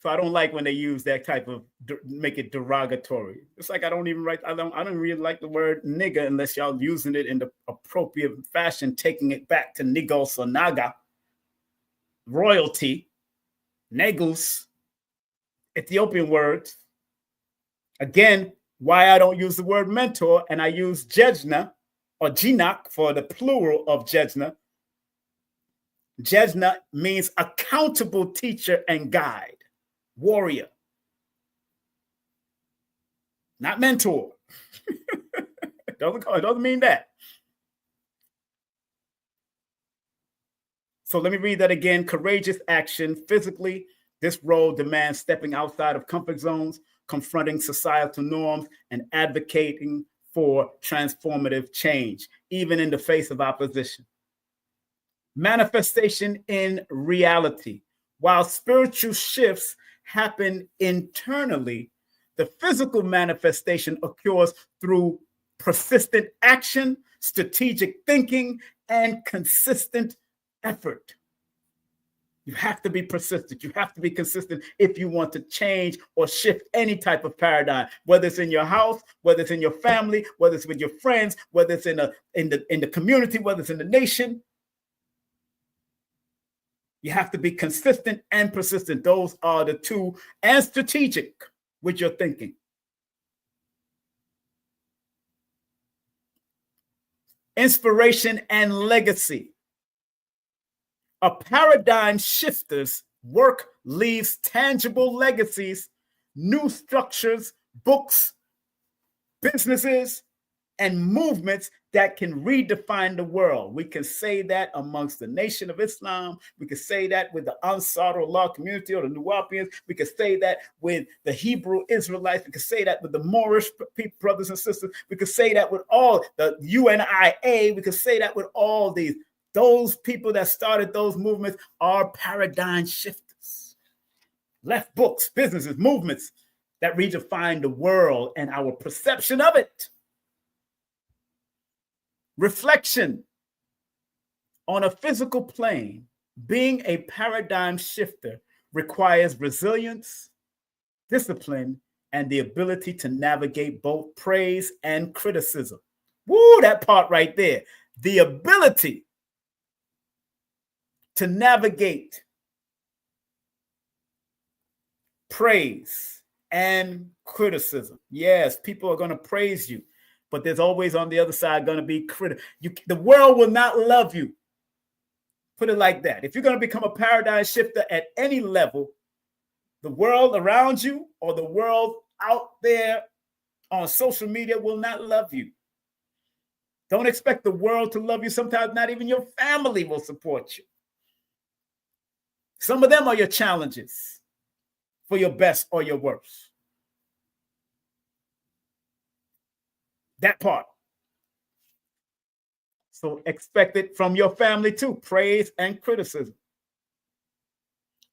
So I don't like when they use that type of make it derogatory. It's like I don't really like the word nigga unless y'all using it in the appropriate fashion, taking it back to Nigos or Naga, royalty, Negus, Ethiopian words. Again, why I don't use the word mentor and I use Jejna or Jinak for the plural of Jejna. Jejna means accountable teacher and guide, warrior, not mentor. It doesn't mean that. So let me read that again. Courageous action. Physically, this role demands stepping outside of comfort zones, confronting societal norms, and advocating for transformative change, even in the face of opposition. Manifestation in reality. While spiritual shifts happen internally, the physical manifestation occurs through persistent action, strategic thinking, and consistent effort. You have to be persistent. You have to be consistent if you want to change or shift any type of paradigm, whether it's in your house, whether it's in your family, whether it's with your friends, whether it's in the community, whether it's in the nation. You have to be consistent and persistent. Those are the two, and strategic with your thinking. Inspiration and legacy. A paradigm shifter's work leaves tangible legacies, new structures, books, businesses, and movements that can redefine the world. We can say that amongst the Nation of Islam. We can say that with the Ansar Allah community or the Nuwapians. We can say that with the Hebrew Israelites. We can say that with the Moorish brothers and sisters. We can say that with all the UNIA. We can say that with all these. Those people that started those movements are paradigm shifters. Left books, businesses, movements that redefine the world and our perception of it. Reflection. On a physical plane, being a paradigm shifter requires resilience, discipline, and the ability to navigate both praise and criticism. Woo, that part right there. The ability to navigate praise and criticism. Yes, people are going to praise you, but there's always on the other side going to be critical. The world will not love you. Put it like that. If you're going to become a paradigm shifter at any level, the world around you or the world out there on social media will not love you. Don't expect the world to love you. Sometimes not even your family will support you. Some of them are your challenges for your best or your worst. That part. So expect it from your family too, praise and criticism.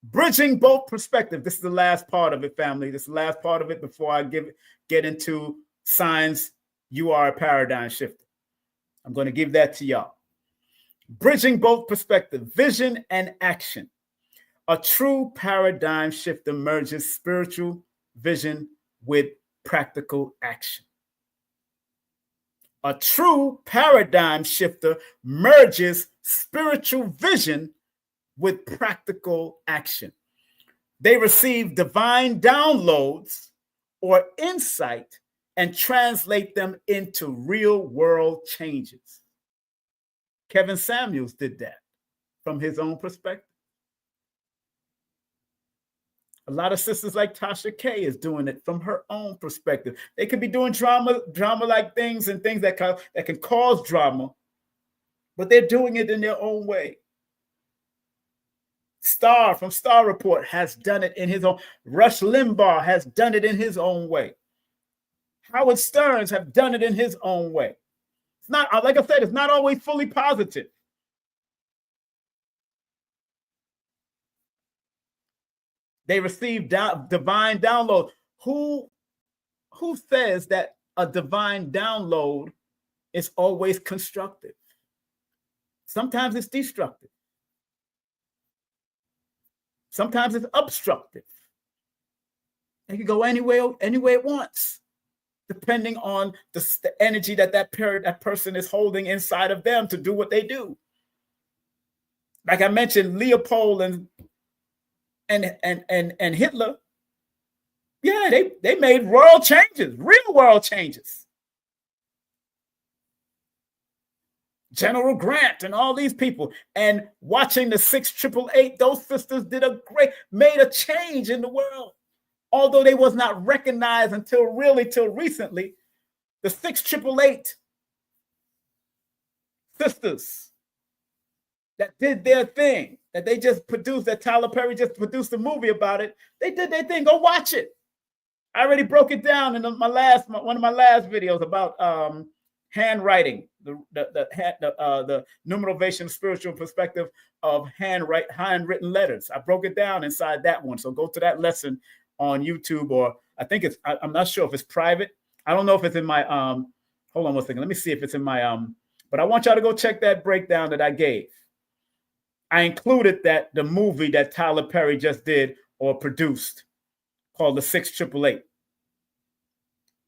Bridging both perspectives. This is the last part of it, family. This is the last part of it before I get into signs you are a paradigm shifter. I'm going to give that to y'all. Bridging both perspectives, vision and action. A true paradigm shifter merges spiritual vision with practical action. A true paradigm shifter merges spiritual vision with practical action. They receive divine downloads or insight and translate them into real world changes. Kevin Samuels did that from his own perspective. A lot of sisters like Tasha K is doing it from her own perspective. They could be doing drama-like things and things that can cause drama, but they're doing it in their own way. Star from Star Report has done it in his own. Rush Limbaugh has done it in his own way. Howard Stearns have done it in his own way. It's not, like I said, it's not always fully positive. They receive divine download. Who says that a divine download is always constructive? Sometimes it's destructive. Sometimes it's obstructive. It can go any way it wants, depending on the energy that person is holding inside of them to do what they do. Like I mentioned, Leopold and Hitler, yeah, they made world changes, real world changes. General Grant and all these people, and watching the 6888, those sisters made a change in the world. Although they was not recognized until recently, the 6888 sisters that did their thing, that they just produced, that Tyler Perry just produced a movie about it. They did their thing. Go watch it. I already broke it down in one of my last videos about handwriting, the numerovational spiritual perspective of handwritten letters. I broke it down inside that one. So go to that lesson on YouTube, or I think I'm not sure if it's private. I don't know if it's in my hold on one second. Let me see if it's in my but I want y'all to go check that breakdown that I gave. I included the movie that Tyler Perry just did or produced called the 6888.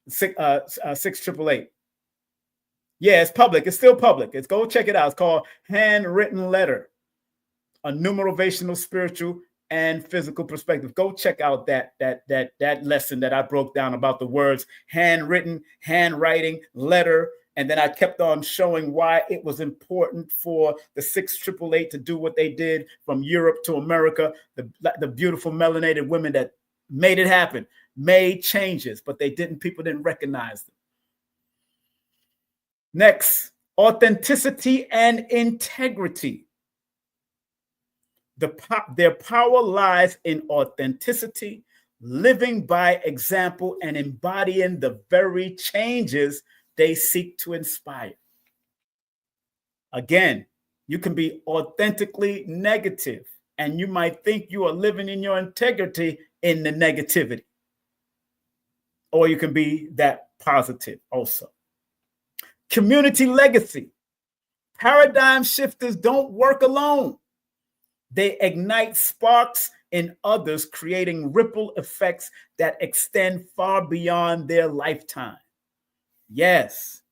6888. Yeah, it's public. It's still public. Go check it out. It's called Handwritten Letter, a numerovational spiritual and physical perspective. Go check out that lesson that I broke down about the words handwritten, handwriting, letter. And then I kept on showing why it was important for the 6888 to do what they did from Europe to America, the beautiful melanated women that made it happen, made changes, but people didn't recognize them. Next, authenticity and integrity. Their power lies in authenticity, living by example, and embodying the very changes they seek to inspire. Again, you can be authentically negative, and you might think you are living in your integrity in the negativity. Or you can be that positive also. Community legacy. Paradigm shifters don't work alone. They ignite sparks in others, creating ripple effects that extend far beyond their lifetime. Yes.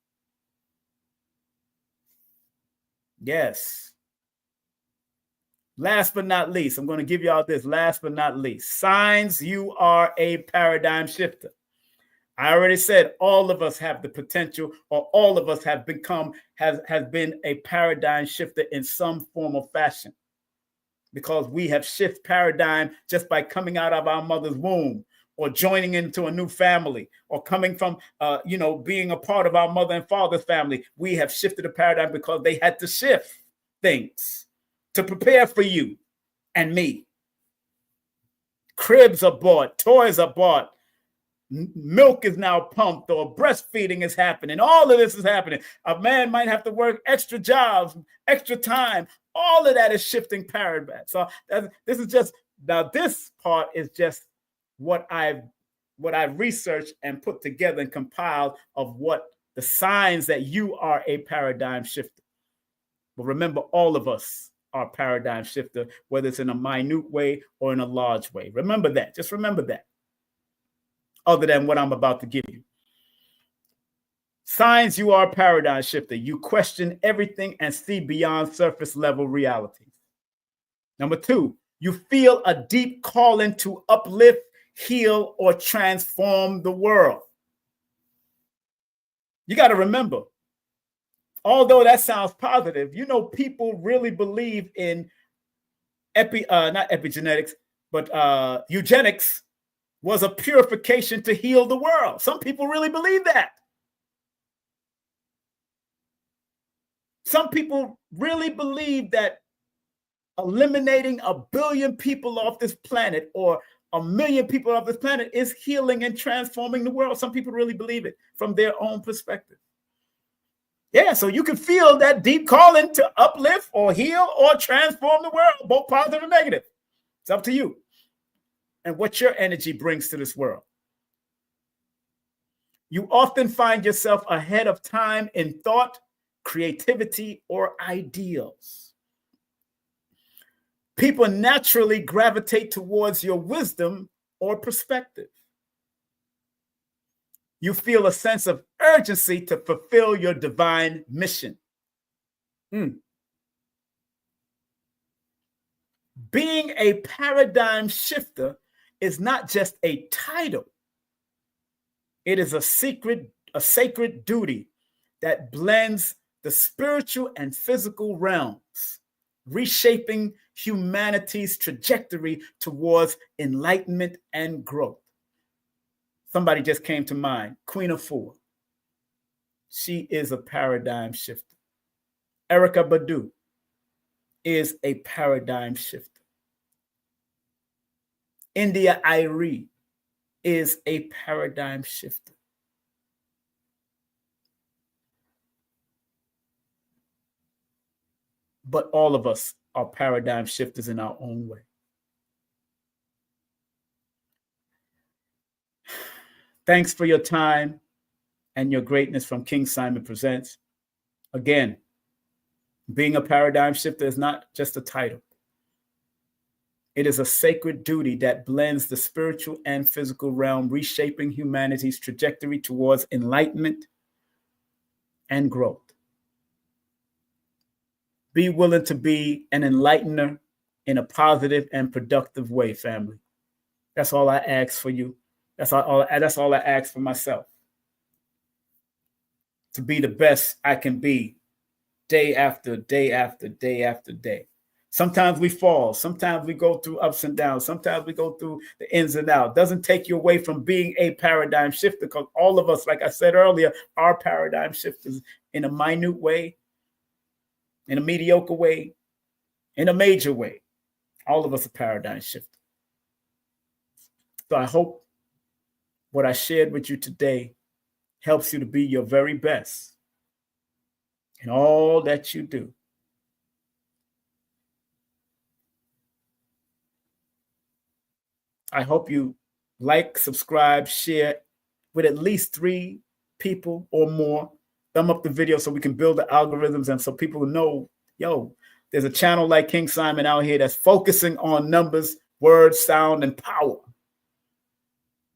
Yes. Last but not least, I'm going to give y'all this. Last but not least, signs you are a paradigm shifter. I already said all of us have the potential, or all of us have been a paradigm shifter in some form or fashion, because we have shifted paradigm just by coming out of our mother's womb, or joining into a new family, or coming from, being a part of our mother and father's family. We have shifted the paradigm because they had to shift things to prepare for you and me. Cribs are bought, toys are bought, milk is now pumped, or breastfeeding is happening. All of this is happening. A man might have to work extra jobs, extra time. All of that is shifting paradigm. So this part is just what I've researched and put together and compiled of what the signs that you are a paradigm shifter. But remember, all of us are paradigm shifter, whether it's in a minute way or in a large way. Remember that. Just remember that. Other than what I'm about to give you. Signs you are a paradigm shifter. You question everything and see beyond surface level realities. Number 2, You feel a deep calling to uplift, heal, or transform the world. You got to remember, although that sounds positive, you know, people really believe in not epigenetics, but eugenics was a purification to heal the world. Some people really believe that. Some people really believe that eliminating 1 billion people off this planet or 1 million people off this planet is healing and transforming the world. Some people really believe it from their own perspective. Yeah, so you can feel that deep calling to uplift or heal or transform the world, both positive and negative. It's up to you and what your energy brings to this world. You often find yourself ahead of time in thought, creativity, or ideals. People naturally gravitate towards your wisdom or perspective. You feel a sense of urgency to fulfill your divine mission. Being a paradigm shifter is not just a title. It is a sacred duty that blends the spiritual and physical realms, reshaping humanity's trajectory towards enlightenment and growth. Somebody just came to mind, Queen Afua. She is a paradigm shifter. Erykah Badu is a paradigm shifter. India Arie is a paradigm shifter. But all of us are paradigm shifters in our own way. Thanks for your time and your greatness from King Simon Presents. Again, being a paradigm shifter is not just a title. It is a sacred duty that blends the spiritual and physical realm, reshaping humanity's trajectory towards enlightenment and growth. Be willing to be an enlightener in a positive and productive way, family. That's all I ask for you. That's all I ask for myself. To be the best I can be day after day after day after day. Sometimes we fall. Sometimes we go through ups and downs. Sometimes we go through the ins and outs. Doesn't take you away from being a paradigm shifter, because all of us, like I said earlier, are paradigm shifters in a minute way, in a mediocre way, in a major way. All of us are paradigm shifters. So I hope what I shared with you today helps you to be your very best in all that you do. I hope you like, subscribe, share with at least 3 people or more. Thumb up the video so we can build the algorithms and so people know, yo, there's a channel like King Simon out here that's focusing on numbers, words, sound, and power,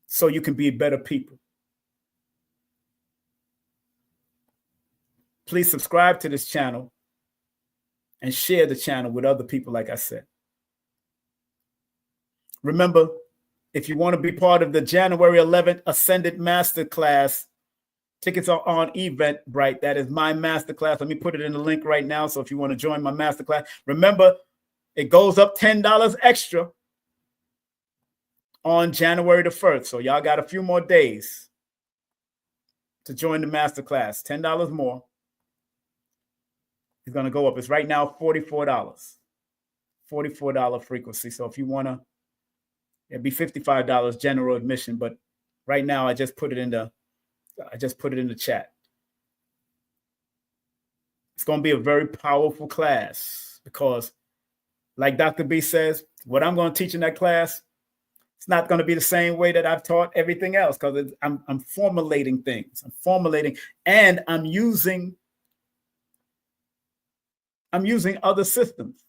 so you can be better people. Please subscribe to this channel and share the channel with other people, like I said. Remember, if you want to be part of the January 11th Ascended Masterclass, tickets are on Eventbrite. That is my masterclass. Let me put it in the link right now. So if you want to join my masterclass, remember, it goes up $10 extra on January the 1st. So y'all got a few more days to join the masterclass. $10 more. It's going to go up. It's right now $44. $44 frequency. So if you want to, it'd be $55 general admission. But right now, I just put it in the chat. It's going to be a very powerful class because, like Dr. B says, what I'm going to teach in that class, it's not going to be the same way that I've taught everything else, because I'm formulating things. And I'm using other systems.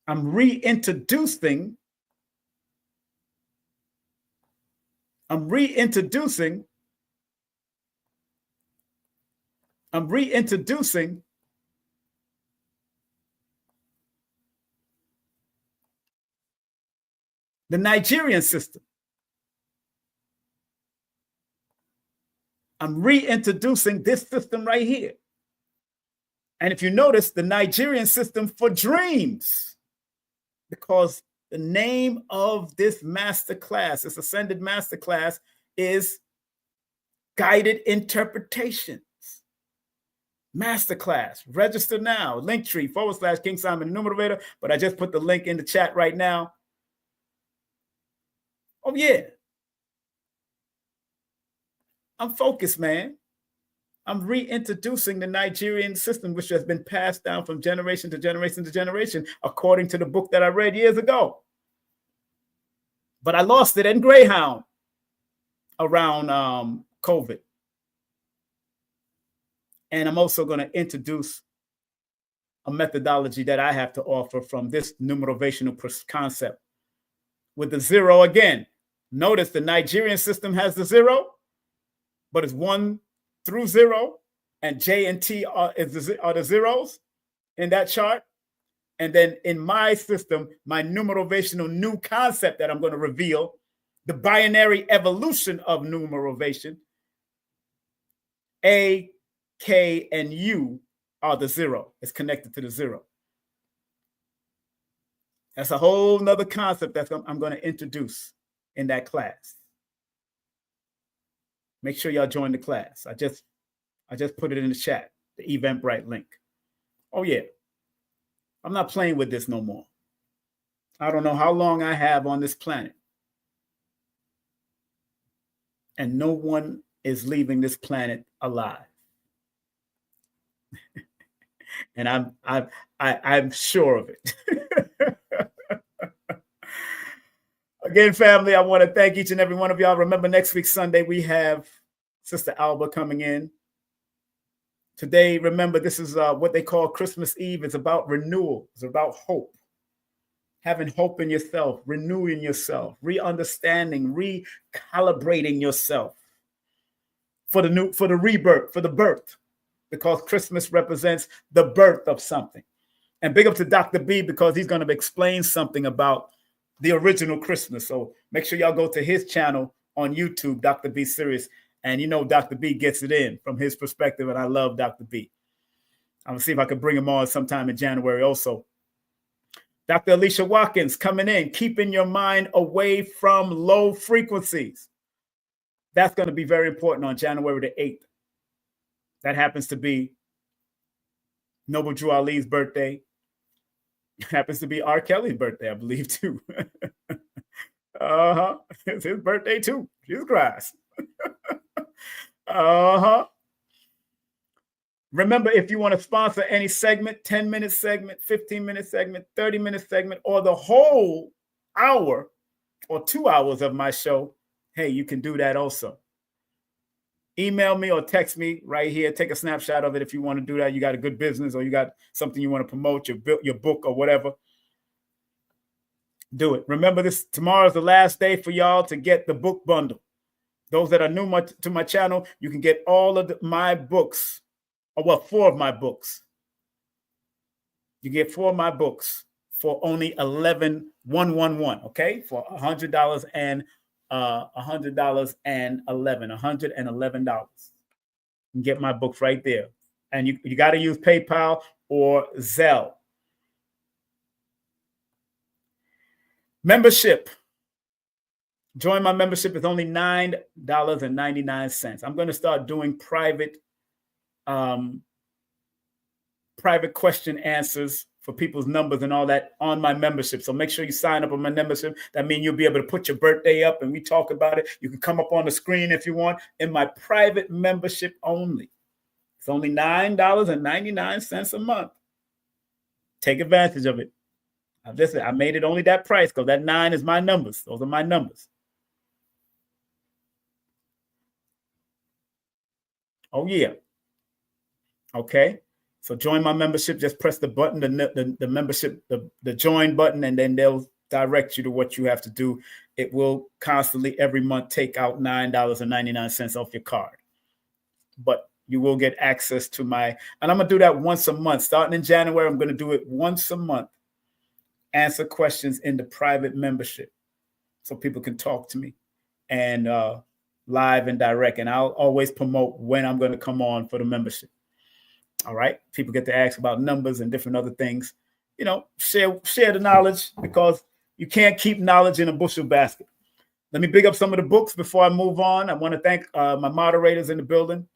I'm reintroducing the Nigerian system. I'm reintroducing this system right here. And if you notice, the Nigerian system for dreams, because the name of this masterclass, this ascended masterclass, is Guided Interpretations Masterclass. Register now. Linktree / King Simon the Numerovator. But I just put the link in the chat right now. Oh, yeah. I'm focused, man. I'm reintroducing the Nigerian system, which has been passed down from generation to generation to generation, according to the book that I read years ago. But I lost it in Greyhound around COVID. And I'm also going to introduce a methodology that I have to offer from this numerovational concept with the zero again. Notice the Nigerian system has the zero, but it's 1 through 0, and J and T are the zeros in that chart. And then in my system, my numerovational new concept that I'm going to reveal, the binary evolution of numerovation, A, K, and U are the zero. It's connected to the zero. That's a whole nother concept that I'm going to introduce in that class. Make sure y'all join the class. I just put it in the chat, the Eventbrite link. Oh, yeah. I'm not playing with this no more. I don't know how long I have on this planet. And no one is leaving this planet alive. And I'm sure of it. Again, family, I want to thank each and every one of y'all. Remember, next week, Sunday, we have Sister Alba coming in. Today, remember, this is what they call Christmas Eve. It's about renewal. It's about hope. Having hope in yourself, renewing yourself, re-understanding, recalibrating yourself for the rebirth, for the birth, because Christmas represents the birth of something. And big up to Dr. B, because he's going to explain something about the original Christmas. So make sure y'all go to his channel on YouTube, Dr. B Serious. And you know Dr. B gets it in from his perspective, and I love Dr. B. I'm going to see if I can bring him on sometime in January also. Dr. Alicia Watkins coming in, keeping your mind away from low frequencies. That's going to be very important on January the 8th. That happens to be Noble Drew Ali's birthday. Happens to be R. Kelly's birthday, I believe, too. It's his birthday, too. Jesus Christ. Remember, if you want to sponsor any segment, 10-minute segment, 15-minute segment, 30-minute segment, or the whole hour or 2 hours of my show, hey, you can do that also. Email me or text me right here. Take a snapshot of it if you want to do that. You got a good business or you got something you want to promote, your book or whatever. Do it. Remember, tomorrow's the last day for y'all to get the book bundle. Those that are new to my channel, you can get all of my books, or well, 4 of my books. You get 4 of my books for only $111, okay? For $100 and $111. $111. You can get my books right there. And you got to use PayPal or Zelle. Membership. Join my membership. It's only $9.99. I'm going to start doing private question answers for people's numbers and all that on my membership. So make sure you sign up on my membership. That means you'll be able to put your birthday up and we talk about it. You can come up on the screen if you want in my private membership only. It's only $9.99 a month. Take advantage of it. I made it only that price because that 9 is my numbers. Those are my numbers. Oh, yeah. Okay. So join my membership. Just press the button, the membership, the join button, and then they'll direct you to what you have to do. It will constantly every month take out $9.99 off your card. But you will get access to and I'm going to do that once a month. Starting in January, I'm going to do it once a month. Answer questions in the private membership. so people can talk to me and live and direct. And I'll always promote when I'm going to come on for the membership. All right. People get to ask about numbers and different other things. You know, share the knowledge, because you can't keep knowledge in a bushel basket. Let me big up some of the books before I move on. I want to thank my moderators in the building.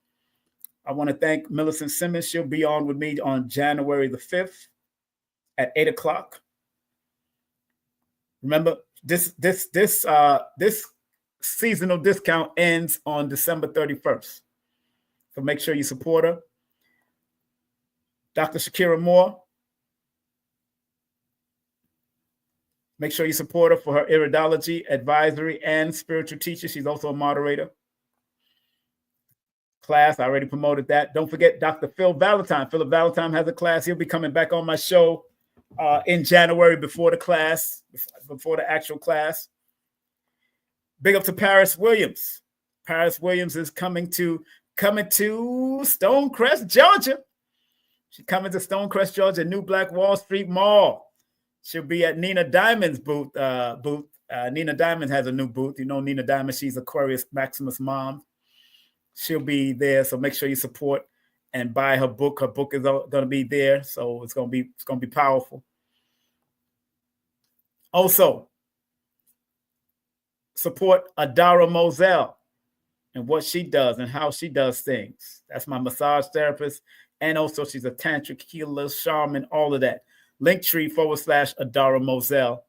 I want to thank Millicent Simmons. She'll be on with me on January the 5th at 8 o'clock. Remember, this seasonal discount ends on December 31st. So make sure you support her. Dr. Shakira Moore. Make sure you support her for her iridology, advisory, and spiritual teacher. She's also a moderator. Class, I already promoted that. Don't forget Dr. Phil Valentine. Philip Valentine has a class. He'll be coming back on my show in January before the class, before the actual class. Big up to Paris Williams. Paris Williams is coming to Stonecrest, Georgia. She's coming to Stonecrest, Georgia, New Black Wall Street Mall. She'll be at Nina Diamond's booth. Nina Diamond has a new booth. You know Nina Diamond, she's Aquarius Maximus mom. She'll be there, so make sure you support and buy her book. Her book is going to be there, so it's going to be powerful. Also, support Adara Moselle and what she does and how she does things. That's my massage therapist, and also she's a tantric healer, shaman, all of that. Linktree/Adara Moselle.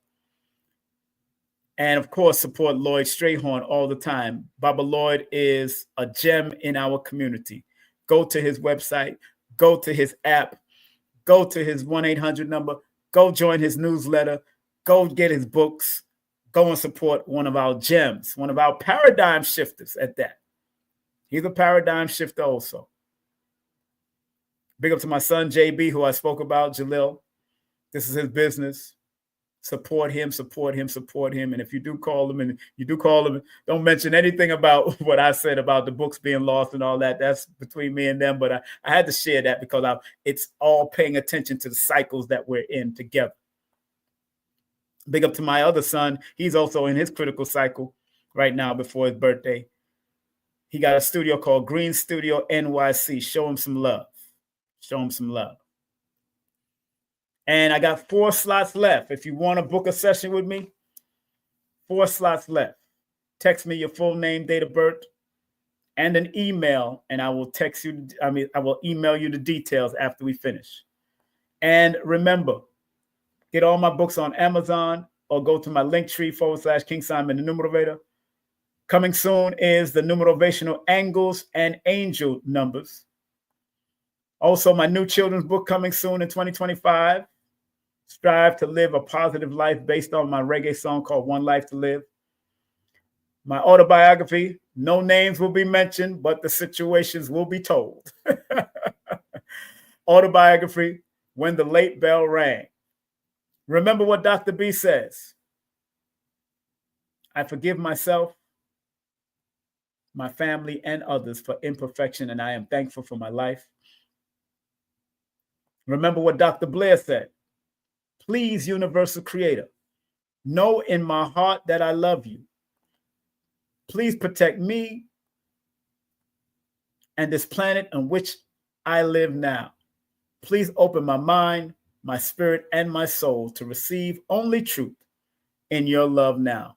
And of course, support Lloyd Strayhorn all the time. Baba Lloyd is a gem in our community. Go to his website, go to his app, go to his 1-800 number, go join his newsletter, go get his books, go and support one of our gems, one of our paradigm shifters at that. He's a paradigm shifter also. Big up to my son, JB, who I spoke about, Jalil. This is his business. Support him, support him, support him. And if you do call him, don't mention anything about what I said about the books being lost and all that. That's between me and them. But I had to share that because it's all paying attention to the cycles that we're in together. Big up to my other son. He's also in his critical cycle right now before his birthday. He got a studio called Green Studio NYC. Show him some love. Show him some love. And I got 4 slots left. If you want to book a session with me, 4 slots left. Text me your full name, date of birth, and an email, and I will I will email you the details after we finish. And remember, get all my books on Amazon or go to my Linktree /King Simon the Numerovator. Coming soon is the Numerovational Angles and Angel Numbers. Also, my new children's book coming soon in 2025. Strive to live a positive life based on my reggae song called One Life to Live. My autobiography, no names will be mentioned, but the situations will be told. Autobiography, When the Late Bell Rang. Remember what Dr. B says. I forgive myself, my family, and others for imperfection, and I am thankful for my life. Remember what Dr. Blair said. Please, Universal Creator, know in my heart that I love you. Please protect me and this planet on which I live now. Please open my mind, my spirit, and my soul to receive only truth in your love now.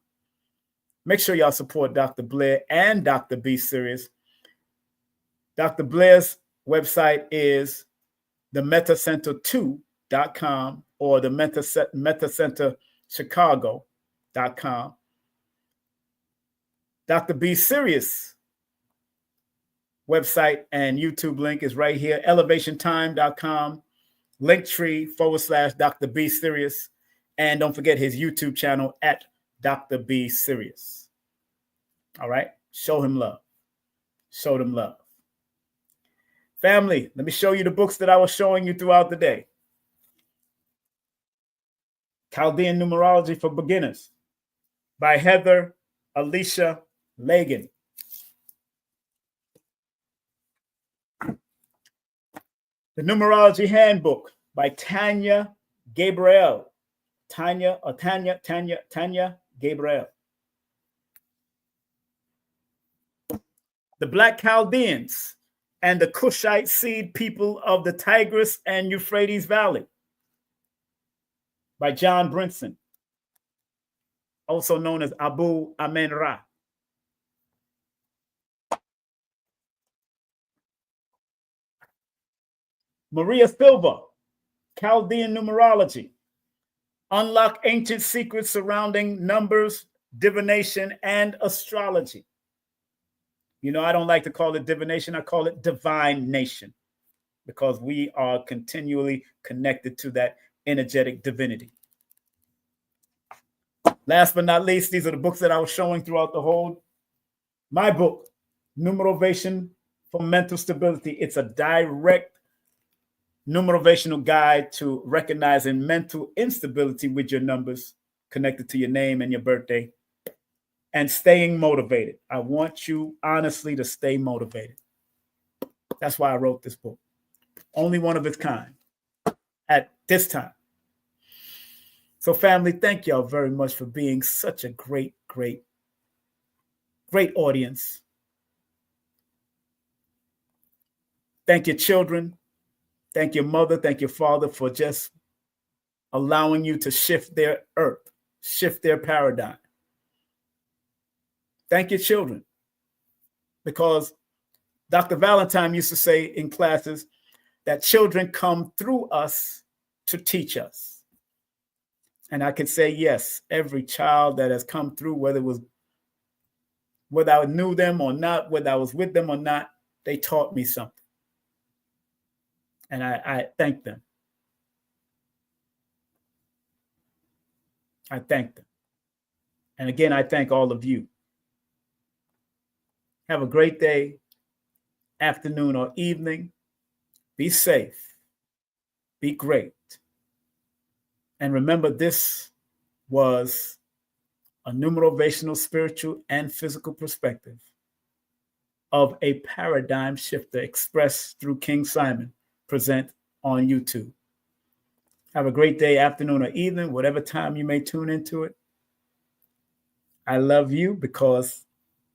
Make sure y'all support Dr. Blair and Dr. B Serious. Dr. Blair's website is the metacenter2.com or the metacenterchicago.com. Dr. B Serious website and YouTube link is right here, elevationtime.com, Linktree /Dr. B Serious, and don't forget his YouTube channel at Dr. B Serious. All right, show him love. Show them love. Family, let me show you the books that I was showing you throughout the day. Chaldean Numerology for Beginners by Heather Alicia Lagan. The Numerology Handbook by Tanya Gabriel. Tanya Gabriel. The Black Chaldeans and the Cushite seed people of the Tigris and Euphrates Valley by John Brinson, also known as Abu Amen-Ra. Maria Silva, Chaldean Numerology. Unlock ancient secrets surrounding numbers, divination, and astrology. You know, I don't like to call it divination. I call it divine nation because we are continually connected to that energetic divinity. Last but not least, these are the books that I was showing throughout the whole. My book, Numerovation for Mental Stability. It's a direct numerovational guide to recognizing mental instability with your numbers connected to your name and your birthday and staying motivated. I want you honestly to stay motivated. That's why I wrote this book. Only one of its kind at this time. So family, thank y'all very much for being such a great audience. Thank your children. Thank your mother, thank your father for just allowing you to shift their earth, shift their paradigm. Thank your children. Because Dr. Valentine used to say in classes that children come through us to teach us. And I can say, yes, every child that has come through, whether I knew them or not, whether I was with them or not, they taught me something. And I thank them. I thank them. And again, I thank all of you. Have a great day, afternoon, or evening. Be safe. Be great. And remember, this was a numerovational, spiritual, and physical perspective of a paradigm shifter expressed through King Simon. Present on YouTube. Have a great day, afternoon, or evening, whatever time you may tune into it. I love you because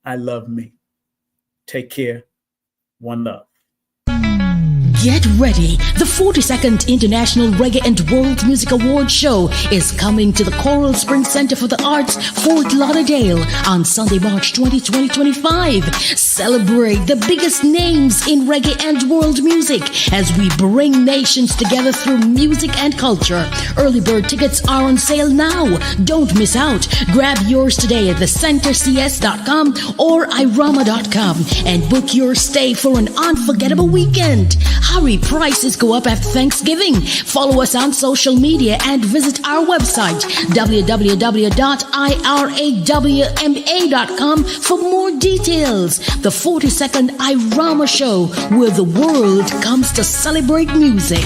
I love me. Take care. One love. Get ready. The 42nd International Reggae and World Music Awards Show is coming to the Coral Springs Center for the Arts, Fort Lauderdale on Sunday, March 20, 2025. Celebrate the biggest names in reggae and world music as we bring nations together through music and culture. Early bird tickets are on sale now. Don't miss out. Grab yours today at thecentercs.com or irama.com and book your stay for an unforgettable weekend. Hurry, prices go up after Thanksgiving. Follow us on social media and visit our website, www.irawma.com for more details. The 42nd Irama Show, where the world comes to celebrate music.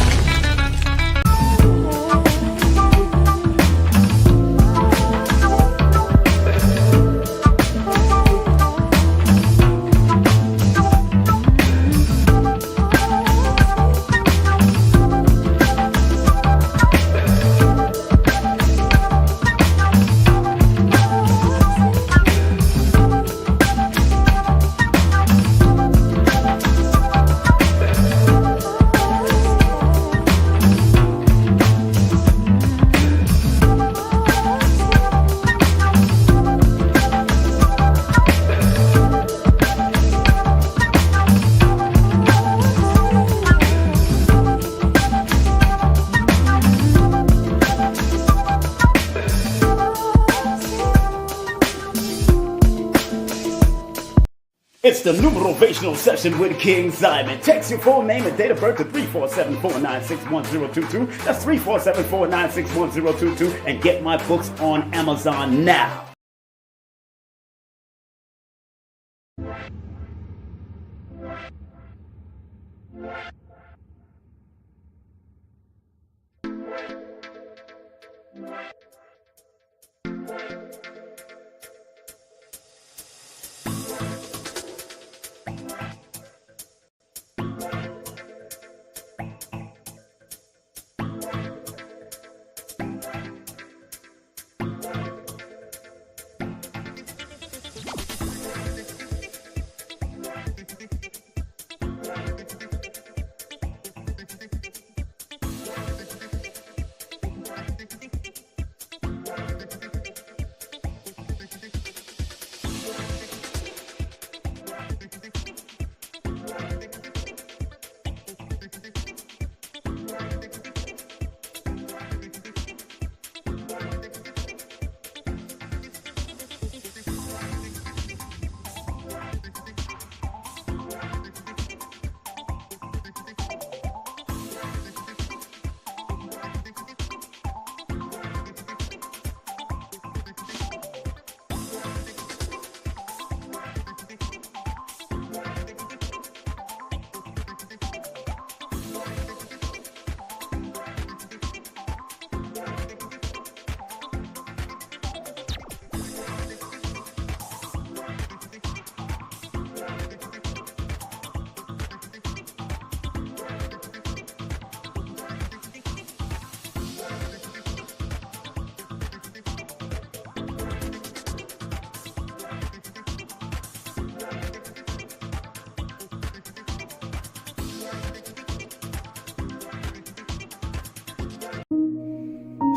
It's the Numerovational session with King Simon. Text your full name and date of birth to 347-496-1022. That's 347-496-1022. And get my books on Amazon now.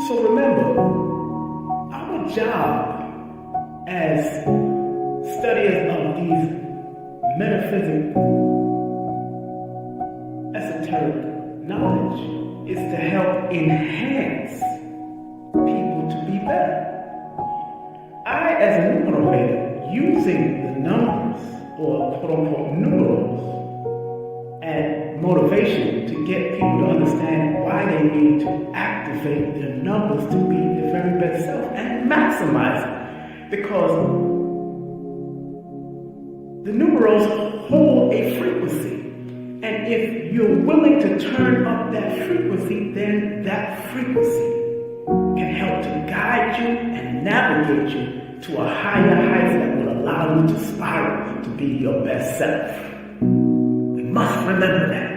So remember, our job as studiers of these metaphysical, esoteric knowledge is to help enhance people to be better. I, as a numerovator, using the numbers, or quote-unquote numerals, and motivation to get people to understand why they need to activate their numbers to be their very best self and maximize it. Because the numerals hold a frequency. And if you're willing to turn up that frequency, then that frequency can help to guide you and navigate you to a higher height that will allow you to spiral to be your best self. We must remember that.